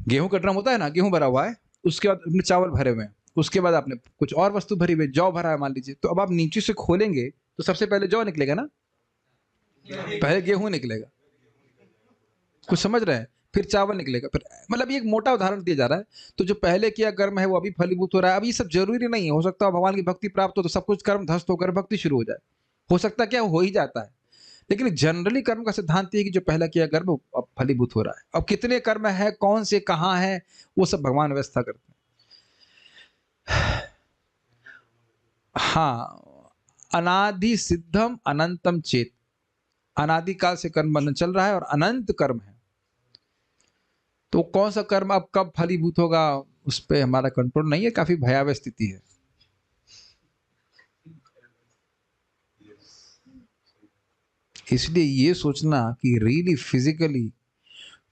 गेहूं का ड्रम होता है ना, गेहूं भरा हुआ है, उसके बाद अपने चावल भरे हुए हैं, उसके बाद आपने कुछ और वस्तु भरी हुई, जौ भरा है मान लीजिए, तो अब आप नीचे से खोलेंगे तो सबसे पहले जौ निकलेगा ना, पहले गेहूं निकलेगा, कुछ समझ रहे हैं, फिर चावल निकलेगा, फिर मतलब ये एक मोटा उदाहरण दिया जा रहा है। तो जो पहले किया कर्म है वो अभी फलीभूत हो रहा है। अब ये सब जरूरी नहीं है, हो सकता है भगवान की भक्ति प्राप्त हो तो सब कुछ कर्म ध्वस्त होकर भक्ति शुरू हो जाए, हो सकता है क्या हो ही जाता है। लेकिन जनरली कर्म का सिद्धांत ये है कि जो पहला किया कर्म वो अब फलीभूत हो रहा है। अब कितने कर्म है, कौन से कहाँ है, वो सब भगवान व्यवस्था करते हैं। हाँ, अनादि सिद्धम अनंतम चेत, अनादिकाल से कर्म बंधन चल रहा है और अनंत कर्म है। तो कौन सा कर्म अब कब फलीभूत होगा उस पर हमारा कंट्रोल नहीं है, काफी भयावह स्थिति है। इसलिए ये सोचना कि रियली फिजिकली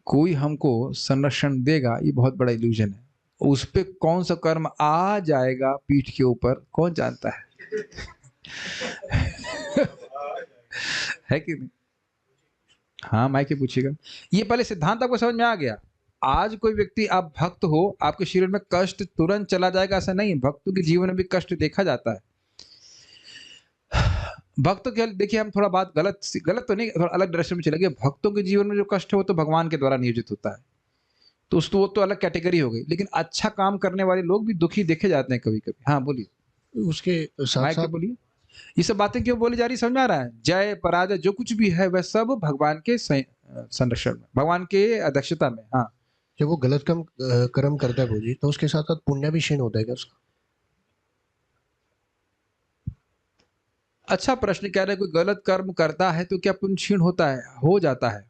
कोई हमको संरक्षण देगा, ये बहुत बड़ा इल्यूजन है। उस पे कौन सा कर्म आ जाएगा पीठ के ऊपर कौन जानता है है कि नहीं? हाँ माइक पूछिएगा। ये पहले सिद्धांत आपको समझ में आ गया? आज कोई व्यक्ति, आप भक्त हो, आपके शरीर में कष्ट तुरंत चला जाएगा ऐसा नहीं है, भक्तों के जीवन में भी कष्ट देखा जाता है। भक्तों के, देखिए हम थोड़ा बात गलत तो नहीं, थोड़ा अलग डायरेक्शन में चले गए। भक्तों के जीवन में जो कष्ट है वो तो भगवान के द्वारा नियोजित होता है, तो उस तो वो तो अलग कैटेगरी हो गई। लेकिन अच्छा काम करने वाले लोग भी दुखी देखे जाते हैं कभी कभी। हाँ बोलिए, उसके साथ माइक पे साथ बोलिए। ये सब बातें क्यों बोली जा रही समझ में आ रहा है? जय पराजय जो कुछ भी है वह सब भगवान के संरक्षण में, भगवान के अध्यक्षता में। हाँ जब वो गलत कर्म करता है भोजी, तो उसके साथ साथ पुण्य भी क्षीण होता है क्या उसका? अच्छा प्रश्न कह रहे हैं, कोई गलत कर्म करता है तो क्या पुण्य क्षीण होता है? हो जाता है।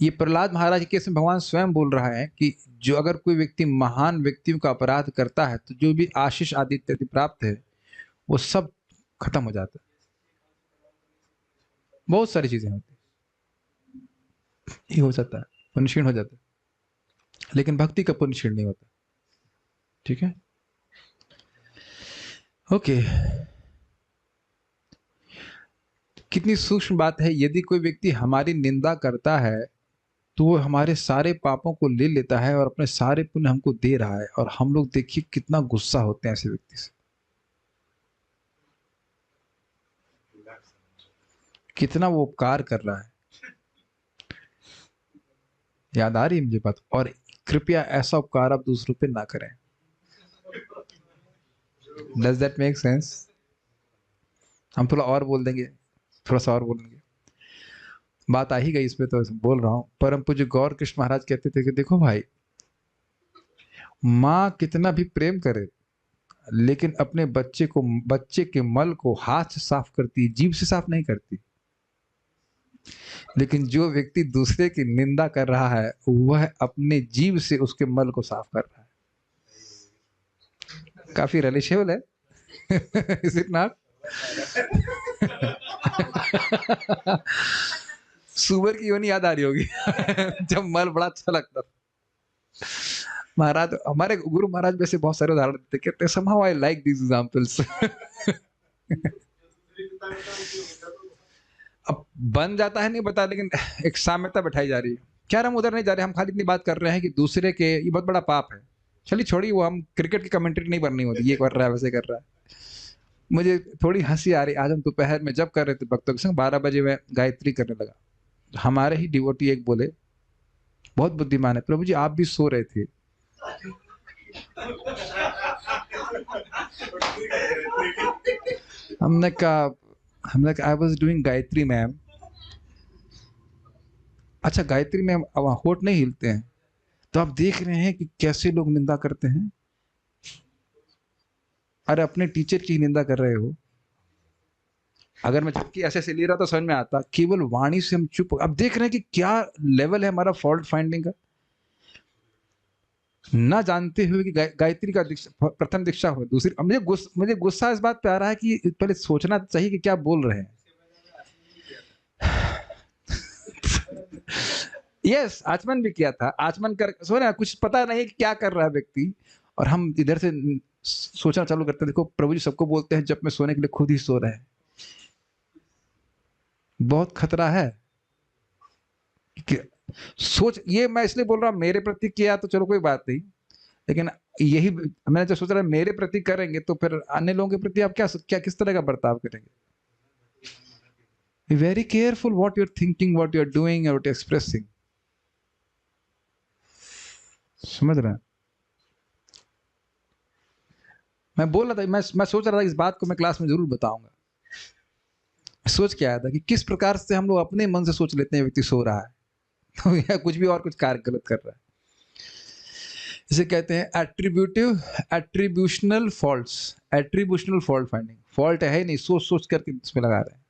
ये प्रहलाद महाराज के केस में भगवान स्वयं बोल रहा है कि जो अगर कोई व्यक्ति महान व्यक्तियों का अपराध करता है तो जो भी आशीष आदि इत्यादि प्राप्त है वो सब खत्म हो जाता है। बहुत सारी चीजें होती है, ये हो जाता है, पुण्य क्षीण हो जाता है, लेकिन भक्ति का पुण्य क्षीण नहीं होता। ठीक है, ओके। कितनी सूक्ष्म बात है, यदि कोई व्यक्ति हमारी निंदा करता है तो वो हमारे सारे पापों को ले लेता है और अपने सारे पुण्य हमको दे रहा है, और हम लोग देखिए कितना गुस्सा होते हैं ऐसे व्यक्ति से, कितना वो उपकार कर रहा है। याद आ रही है मुझे बात? और कृपया ऐसा उपकार आप दूसरों पे ना करें। Does that make sense? हम थोड़ा और बोल देंगे, थोड़ा सा और बोलेंगे, बात आ ही गई इसमें तो बोल रहा हूं। परम पूज्य गौर कृष्ण महाराज कहते थे कि देखो भाई, माँ कितना भी प्रेम करे लेकिन अपने बच्चे के मल को हाथ से साफ करती, जीभ से साफ नहीं करती। लेकिन जो व्यक्ति दूसरे की निंदा कर रहा है वह अपने जीव से उसके मल को साफ कर रहा है। काफी रिलेशेबल है। Is it not? सुअर की योनि याद आ रही होगी जब मल बड़ा अच्छा लगता था। महाराज, हमारे गुरु महाराज वैसे बहुत सारे उदाहरण देते, कहते somehow I like these examples। अब बन जाता है नहीं बता, लेकिन एक साम्यता बैठाई जा रही है। क्या हम उधर नहीं जा रहे, हम खाली इतनी बात कर रहे हैं कि दूसरे के, ये बहुत बड़ा पाप है। चलिए छोड़िए, वो हम क्रिकेट की कमेंट्री नहीं बननी होती, ये कर रहा है वैसे कर रहा है। मुझे थोड़ी हंसी आ रही, आज हम दोपहर में जब कर रहे थे भक्तों के संग, 12 बजे मैं गायत्री करने लगा, हमारे ही डिवोटी एक बोले, बहुत बुद्धिमान है, प्रभु जी आप भी सो रहे थे। हमने कहा I was doing Gayatri ma'am. अच्छा गायत्री मैम, अब होठ नहीं हिलते हैं, तो आप देख रहे हैं कि कैसे लोग निंदा करते हैं। अरे अपने टीचर की निंदा कर रहे हो। अगर मैं झपकी ऐसे से ले रहा तो समझ में आता, केवल वाणी से हम चुप। अब देख रहे हैं कि क्या लेवल है हमारा फॉल्ट फाइंडिंग का, ना जानते हुए कि गायत्री का प्रथम दीक्षा हो, दूसरी। मुझे गुस्सा इस बात पे आ रहा है कि पहले सोचना चाहिए कि क्या बोल रहे हैं। यस, आचमन भी किया था, आचमन कर सो ना, कुछ पता नहीं कि क्या कर रहा है व्यक्ति, और हम इधर से सोचना चालू करते हैं, देखो प्रभु जी सबको बोलते हैं जब मैं सोने के लिए खुद ही सो रहे हैं। बहुत खतरा है कि सोच, ये मैं इसलिए बोल रहा हूँ, मेरे प्रति किया तो चलो कोई बात नहीं, लेकिन यही मैंने जो सोच रहा है मेरे प्रति करेंगे तो फिर अन्य लोगों के प्रति आप क्या किस तरह का बर्ताव करेंगे। Be very careful what you are thinking, what you are doing, what you are expressing. समझ रहे हैं? मैं बोल रहा था, मैं सोच रहा था इस बात को मैं क्लास में जरूर बताऊंगा। सोच के आया था कि किस प्रकार से हम लोग अपने मन से सोच लेते हैं व्यक्ति सो रहा है तो या कुछ भी और कुछ कार्य गलत कर रहा है। इसे कहते हैं attributional faults, attributional fault finding. Fault है ही नहीं, सोच सोच करके इसमें लगा रहे हैं।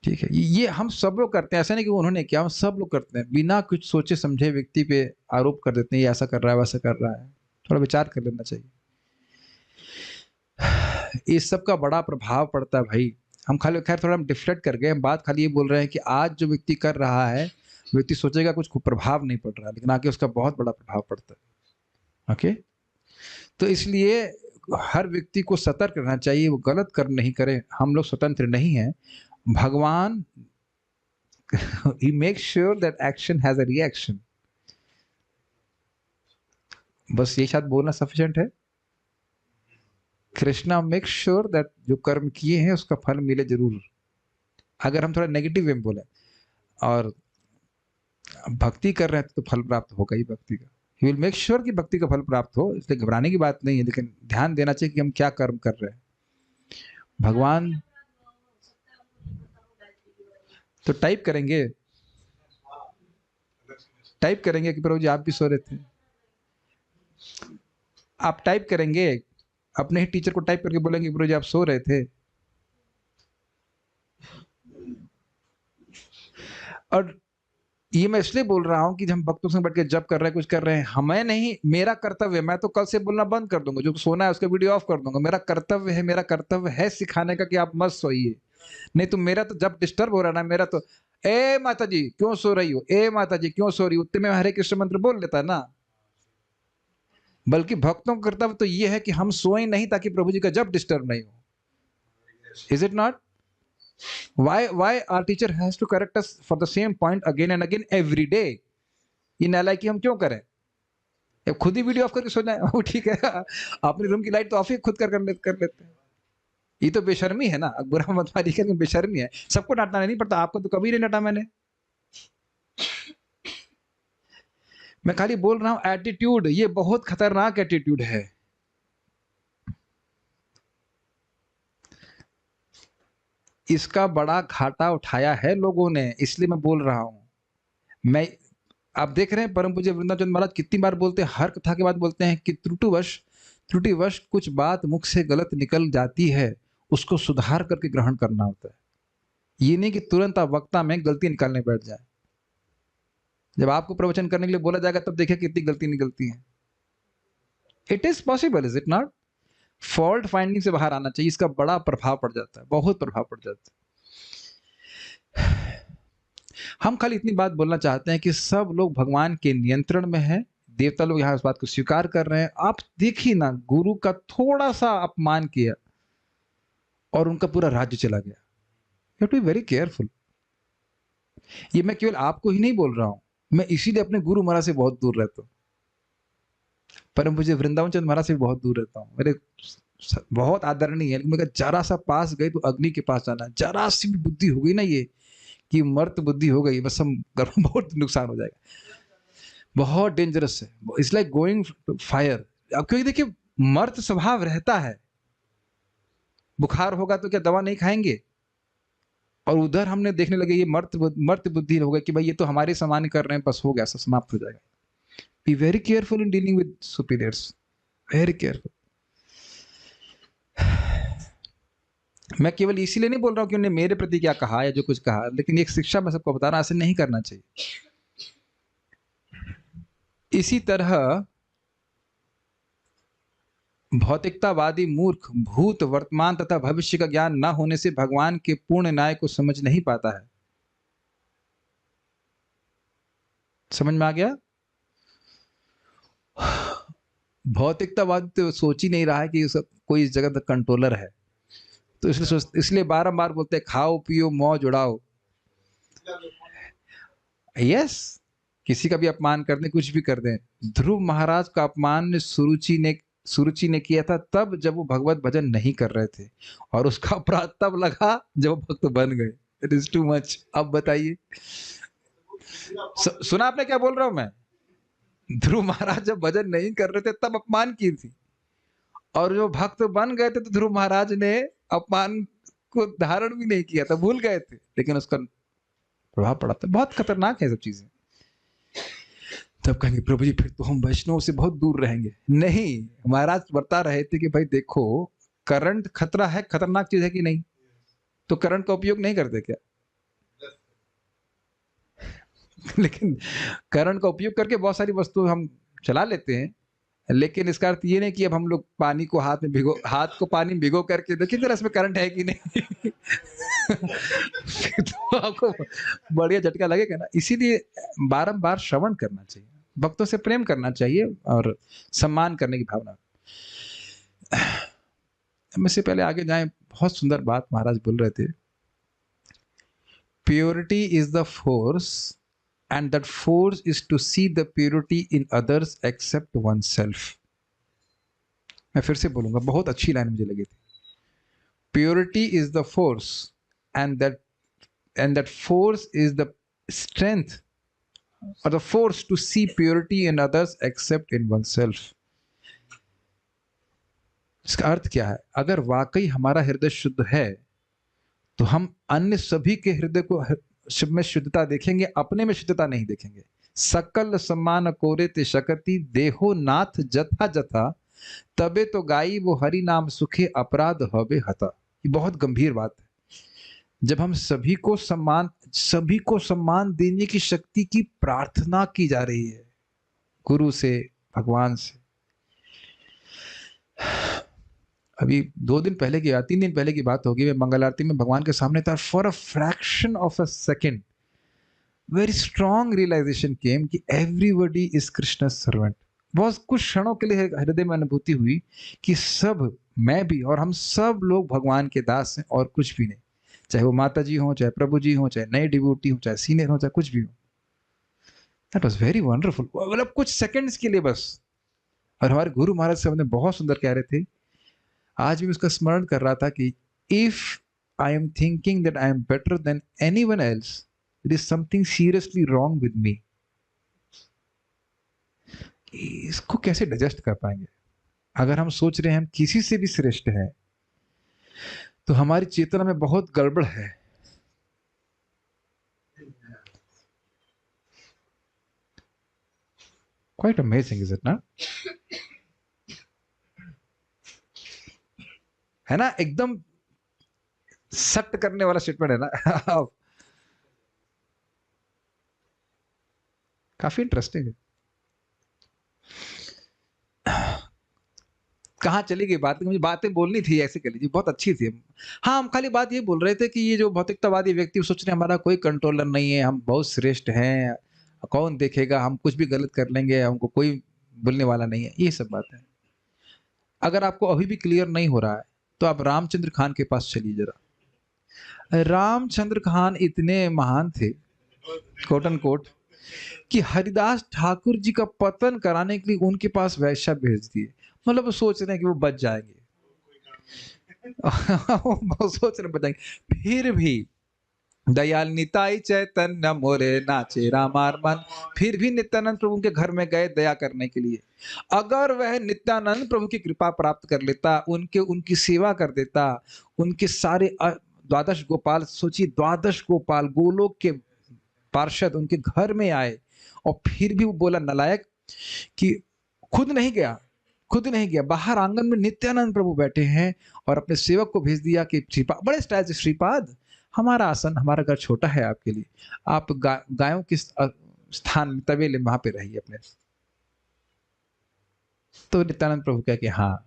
ठीक है, ये हम सब लोग करते हैं, ऐसा नहीं कि उन्होंने किया, हम सब लोग करते हैं। बिना कुछ सोचे समझे व्यक्ति पे आरोप कर देते हैं, ये ऐसा कर रहा है वैसा कर रहा है। थोड़ा विचार कर लेना चाहिए। इस सब का बड़ा प्रभाव पड़ता है भाई। हम खाली, खैर थोड़ा हम डिफ्लेक्ट कर गए, हम बात खाली ये बोल रहे हैं कि आज जो व्यक्ति कर रहा है, व्यक्ति सोचेगा कुछ प्रभाव नहीं पड़ रहा, लेकिन आगे उसका बहुत बड़ा प्रभाव पड़ता है। ओके, तो इसलिए हर व्यक्ति को सतर्क रहना चाहिए, वो गलत कर्म नहीं करे। हम लोग स्वतंत्र नहीं हैं, भगवान he makes sure that action has a reaction। बस ये शायद बोलना सफिशिएंट है। कृष्णा मेक श्योर दैट जो कर्म किए हैं उसका फल मिले जरूर। अगर हम थोड़ा नेगेटिव वे में बोले और भक्ति कर रहे हैं तो फल प्राप्त होगा ही भक्ति का। ही विल मेक श्योर कि भक्ति का फल प्राप्त हो, इसलिए घबराने की बात नहीं है, लेकिन ध्यान देना चाहिए कि हम क्या कर्म कर रहे हैं। भगवान तो टाइप करेंगे कि प्रभु जी आप भी सो रहे थे। आप टाइप करेंगे, अपने ही टीचर को टाइप करके बोलेंगे प्रभु जी आप सो रहे थे। और ये मैं इसलिए बोल रहा हूं कि हम भक्तों से बैठ के जब कर रहे हैं, कुछ कर रहे हैं, हमें नहीं, मेरा कर्तव्य, मैं तो कल से बोलना बंद कर दूंगा, जो सोना है उसका वीडियो ऑफ कर दूंगा। मेरा कर्तव्य है सिखाने का कि आप मत सोइए। नहीं तो मेरा तो जब डिस्टर्ब हो रहा ना, मेरा तो ए माता जी क्यों सो रही हो, ए माता जी क्यों सो रही हो, उतने में हरे कृष्ण मंत्र बोल लेता ना। बल्कि भक्तों का कर्तव्य तो ये है कि हम सोए नहीं ताकि प्रभु जी का जब डिस्टर्ब नहीं हो। Is it not? why our teacher has to correct us for the same point again and again every day? ये नालायकी हम क्यों करें? खुद ही वीडियो ऑफ करके सो जाए, वो ठीक है, अपने रूम की लाइट तो ऑफ ही खुद कर लेते हैं। ये तो बेशर्मी है ना, बुरा मत मानिए, लेकिन बेशर्मी है। सबको डांटना नहीं पड़ता, आपको तो कभी नहीं डांटा मैंने। मैं खाली बोल रहा हूं एटीट्यूड, ये बहुत खतरनाक एटीट्यूड है। इसका बड़ा घाटा उठाया है लोगों ने, इसलिए मैं बोल रहा हूं। मैं, आप देख रहे हैं परम पूज्य वृंदावन महाराज कितनी बार बोलते हैं, हर कथा के बाद बोलते हैं कि त्रुटिवश कुछ बात मुख से गलत निकल जाती है, उसको सुधार करके ग्रहण करना होता है। ये नहीं कि तुरंत आप वक्ता में गलती निकालने बैठ जाए। जब आपको प्रवचन करने के लिए बोला जाएगा तब देखिए कितनी गलती निकलती है। It is possible, is it not? Fault finding से बाहर आना चाहिए, इसका बड़ा प्रभाव पड़ जाता है, बहुत प्रभाव पड़ जाता है। हम खाली इतनी बात बोलना चाहते हैं कि सब लोग भगवान के नियंत्रण में हैं। देवता लोग यहाँ इस बात को स्वीकार कर रहे हैं। आप देखिए ना, गुरु का थोड़ा सा अपमान किया और उनका पूरा राज्य चला गया। You have to be very careful. ये मैं केवल आपको ही नहीं बोल रहा हूं, मैं इसीलिए अपने गुरु महाराज से बहुत दूर रहता हूँ। पर मुझे वृंदावन चंद्र महाराज से भी बहुत दूर रहता हूँ। मेरे बहुत आदरणीय है, लेकिन मैं जरा सा पास गई तो अग्नि के पास जाना। जरा सी भी बुद्धि हो गई ना ये कि मर्त बुद्धि हो गई, बस हम बहुत नुकसान हो जाएगा। बहुत डेंजरस है। It's like going fire. अब क्योंकि देखिए मर्त स्वभाव रहता है, बुखार होगा तो क्या दवा नहीं खाएंगे? और उधर हमने देखने लगे ये मर्त बुद्धि हो गई कि भाई ये तो हमारे समान कर रहे हैं, बस हो गया, सब समाप्त हो जाएगा। B very careful in dealing with superiors, very careful. मैं केवल इसीलिए नहीं बोल रहा हूँ कि उन्होंने मेरे प्रति क्या कहा या जो कुछ कहा, लेकिन एक शिक्षा मैं सबको बता रहा हूं, ऐसे नहीं करना चाहिए। इसी तरह भौतिकतावादी मूर्ख भूत, वर्तमान तथा भविष्य का ज्ञान न होने से भगवान के पूर्ण न्याय को समझ नहीं पाता है। समझ में आ गया? भौतिकतावादी तो सोच ही नहीं रहा है कि कोई इस जगत का कंट्रोलर है, तो इसलिए बारंबार बोलते हैं खाओ पियो मौज उड़ाओ। यस, किसी का भी अपमान कर दें, कुछ भी कर दें। ध्रुव महाराज का अपमान सुरुचि ने किया था तब जब वो भगवत भजन नहीं कर रहे थे, और उसका अपराध तब लगा जब वो भक्त बन गए। It is too much. अब बताइए, सुना आपने क्या बोल रहा हूं मैं? ध्रुव महाराज जब भजन नहीं कर रहे थे तब अपमान की थी, और जो भक्त बन गए थे तो ध्रुव महाराज ने अपमान को धारण भी नहीं किया था, भूल गए थे, लेकिन उसका प्रभाव पड़ा था। बहुत खतरनाक है सब चीजें। तब कहेंगे प्रभु जी फिर तो हम वैष्णव से बहुत दूर रहेंगे। नहीं, महाराज बता रहे थे कि भाई देखो, करंट खतरा है, खतरनाक चीज है कि नहीं? तो करंट का उपयोग नहीं करते क्या? लेकिन करंट का उपयोग करके बहुत सारी वस्तु हम चला लेते हैं, लेकिन इसका अर्थ ये नहीं कि अब हम लोग पानी को हाथ को पानी में भिगो करके देखिए जरा इसमें करंट है कि नहीं। फिर तो आपको बढ़िया झटका लगेगा ना। इसीलिए बारंबार श्रवण करना चाहिए, भक्तों से प्रेम करना चाहिए और सम्मान करने की भावना। हम इससे पहले आगे जाएं, बहुत सुंदर बात महाराज बोल रहे थे। Purity is the force and that force is to see the purity in others except oneself. मैं फिर से बोलूंगा, बहुत अच्छी लाइन मुझे लगी थी। Purity is the force and that force is the strength or the force to see purity in others except in oneself. इसका अर्थ क्या है? अगर वाकई हमारा हृदय शुद्ध है तो हम अन्य सभी के हृदय को में शुद्धता देखेंगे, अपने में शुद्धता नहीं देखेंगे। सकल सम्मान कोरे ते शकति देहो नाथ जथा जथा तबे तो गाई वो हरि नाम सुखे अपराध हवे हता। ये बहुत गंभीर बात है। जब हम सभी को सम्मान देने की शक्ति की प्रार्थना की जा रही है गुरु से, भगवान से। अभी 2 दिन पहले की 3 दिन पहले की बात होगी, मैं मंगल आरती में भगवान के सामने था। For a fraction of a second very strong realisation came कि एवरीबॉडी इज कृष्ण सर्वेंट। बहुत कुछ क्षणों के लिए हृदय में अनुभूति हुई कि सब, मैं भी और हम सब लोग भगवान के दास हैं और कुछ भी नहीं। चाहे वो माता जी हो, चाहे प्रभु जी हो, चाहे नए डिवोटी हो, चाहे सीनियर हो, चाहे कुछ भी हो। That was very wonderful. मतलब कुछ सेकंड्स के लिए बस। और हमारे गुरु महाराज साहब ने बहुत सुंदर कह रहे थे, आज भी उसका स्मरण कर रहा था कि if I am thinking that I am better than anyone else, it is something seriously wrong with me. इसको कैसे डाइजेस्ट कर पाएंगे? अगर हम सोच रहे हैं हम किसी से भी श्रेष्ठ हैं तो हमारी चेतना में बहुत गड़बड़ है। क्वाइट अमेजिंग, इज इट ना? है ना? एकदम सख्त करने वाला स्टेटमेंट है ना। काफी इंटरेस्टिंग है। कहाँ चली गई बात, मुझे बातें बोलनी थी, ऐसे कर लीजिए, बहुत अच्छी थी। हाँ, हम खाली बात ये बोल रहे थे कि ये जो भौतिकतावादी व्यक्ति सोच रहे हैं हमारा कोई कंट्रोलर नहीं है, हम बहुत श्रेष्ठ हैं, कौन देखेगा, हम कुछ भी गलत कर लेंगे, हमको कोई बोलने वाला नहीं है, ये सब बात है। अगर आपको अभी भी क्लियर नहीं हो रहा है तो आप रामचंद्र खान के पास चलिए जरा। रामचंद्र खान इतने महान थे, कोट एंड कोट, कि हरिदास ठाकुर जी का पतन कराने के लिए उनके पास वैश्या भेज दिए। मतलब वो सोच रहे हैं कि वो बच जाएंगे। वो सोच रहे बच जाएंगे, फिर भी दयाल निताई चैतन्य मोरे नाचे रामार मन, फिर भी नित्यानंद प्रभु के घर में गए दया करने के लिए। अगर वह नित्यानंद प्रभु की कृपा प्राप्त कर लेता, उनकी सेवा कर देता, उनके सारे द्वादश गोपाल, सोचिए द्वादश गोपाल गोलोक के पार्षद उनके घर में आए, और फिर भी वो बोला नालायक कि खुद नहीं गया, बाहर आंगन में नित्यानंद प्रभु बैठे हैं और अपने सेवक को भेज दिया कि श्रीपाद, बड़े स्टाइल से, श्रीपाद हमारा आसन, हमारा घर छोटा है आपके लिए, आप गायों के स्थान में तबेले वहां पे रहिए अपने। तो नित्यानंद प्रभु कह कि हाँ,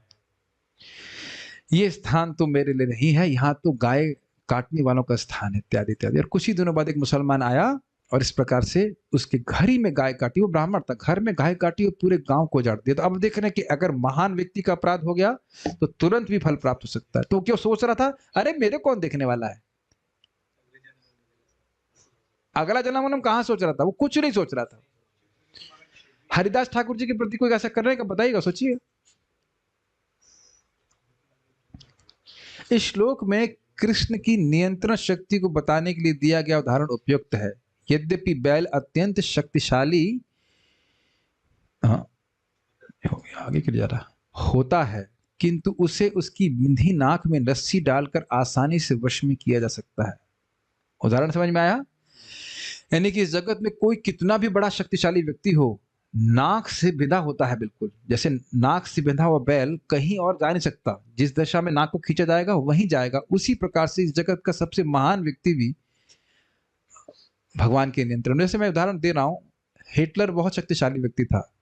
ये स्थान तो मेरे लिए नहीं है, यहाँ तो गाय काटने वालों का स्थान है, इत्यादि इत्यादि। और कुछ ही दिनों बाद एक मुसलमान आया और इस प्रकार से उसके घर ही में गाय काटी, वो ब्राह्मण था, घर में गाय काटी और पूरे गांव को उजाड़ दिया। तो अब देख रहे हैं कि अगर महान व्यक्ति का अपराध हो गया तो तुरंत भी फल प्राप्त हो सकता है। तो क्यों सोच रहा था, अरे मेरे कौन देखने वाला है, अगला जन्म कहां सोच रहा था, वो कुछ नहीं सोच रहा था। हरिदास ठाकुर जी के प्रति कोई ऐसा कर रहे का बताइएगा, सोचिए। इस श्लोक में कृष्ण की नियंत्रण शक्ति को बताने के लिए दिया गया उदाहरण उपयुक्त है। यद्यपि बैल अत्यंत शक्तिशाली आगे के लिए जा रहा होता है, किंतु उसे उसकी बिंधी नाक में रस्सी डालकर आसानी से वश में किया जा सकता है। उदाहरण समझ में आया? यानी कि इस जगत में कोई कितना भी बड़ा शक्तिशाली व्यक्ति हो, नाक से बिंधा होता है, बिल्कुल जैसे नाक से बिंधा हुआ बैल कहीं और जा नहीं सकता, जिस दिशा में नाक को खींचा जाएगा वहीं जाएगा। उसी प्रकार से इस जगत का सबसे महान व्यक्ति भी भगवान के नियंत्रण। जैसे मैं उदाहरण दे रहा हूं, हिटलर बहुत शक्तिशाली व्यक्ति था,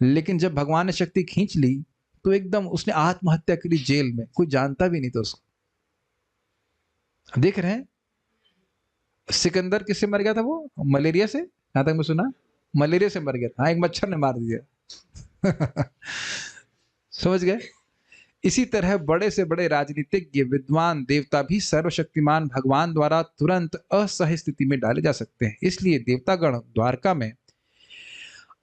लेकिन जब भगवान ने शक्ति खींच ली तो एकदम उसने आत्महत्या के लिए जेल में, कोई जानता भी नहीं था उसको। देख रहे हैं सिकंदर किससे मर गया था, वो मलेरिया से, यहां तक मैं सुना मलेरिया से मर गया था, एक मच्छर ने मार दिया। समझ गए? इसी तरह बड़े से बड़े राजनीतिज्ञ, विद्वान, देवता भी सर्वशक्तिमान भगवान द्वारा तुरंत असह्य स्थिति में डाले जा सकते हैं। इसलिए देवतागण द्वारका में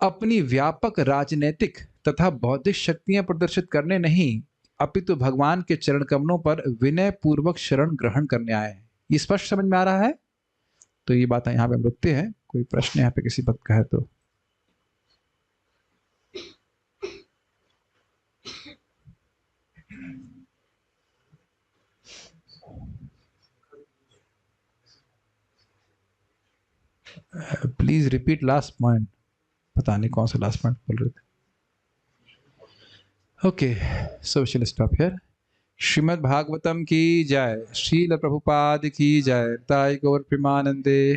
अपनी व्यापक राजनीतिक तथा बौद्धिक शक्तियां प्रदर्शित करने नहीं, अपितु भगवान के चरण कमलों पर विनय पूर्वक शरण ग्रहण करने आए हैं। ये स्पष्ट समझ में आ रहा है? तो ये बात यहाँ पे हम रुकते हैं। कोई प्रश्न यहाँ पे किसी बात का है तो? Please repeat last point. पता नहीं कौन सा लास्ट पॉइंट बोल रहे थे। Okay, so we shall stop here. Srimad Bhagavatam की जय, श्रील प्रभुपाद की जय, ताई गौर प्रेमानंदे।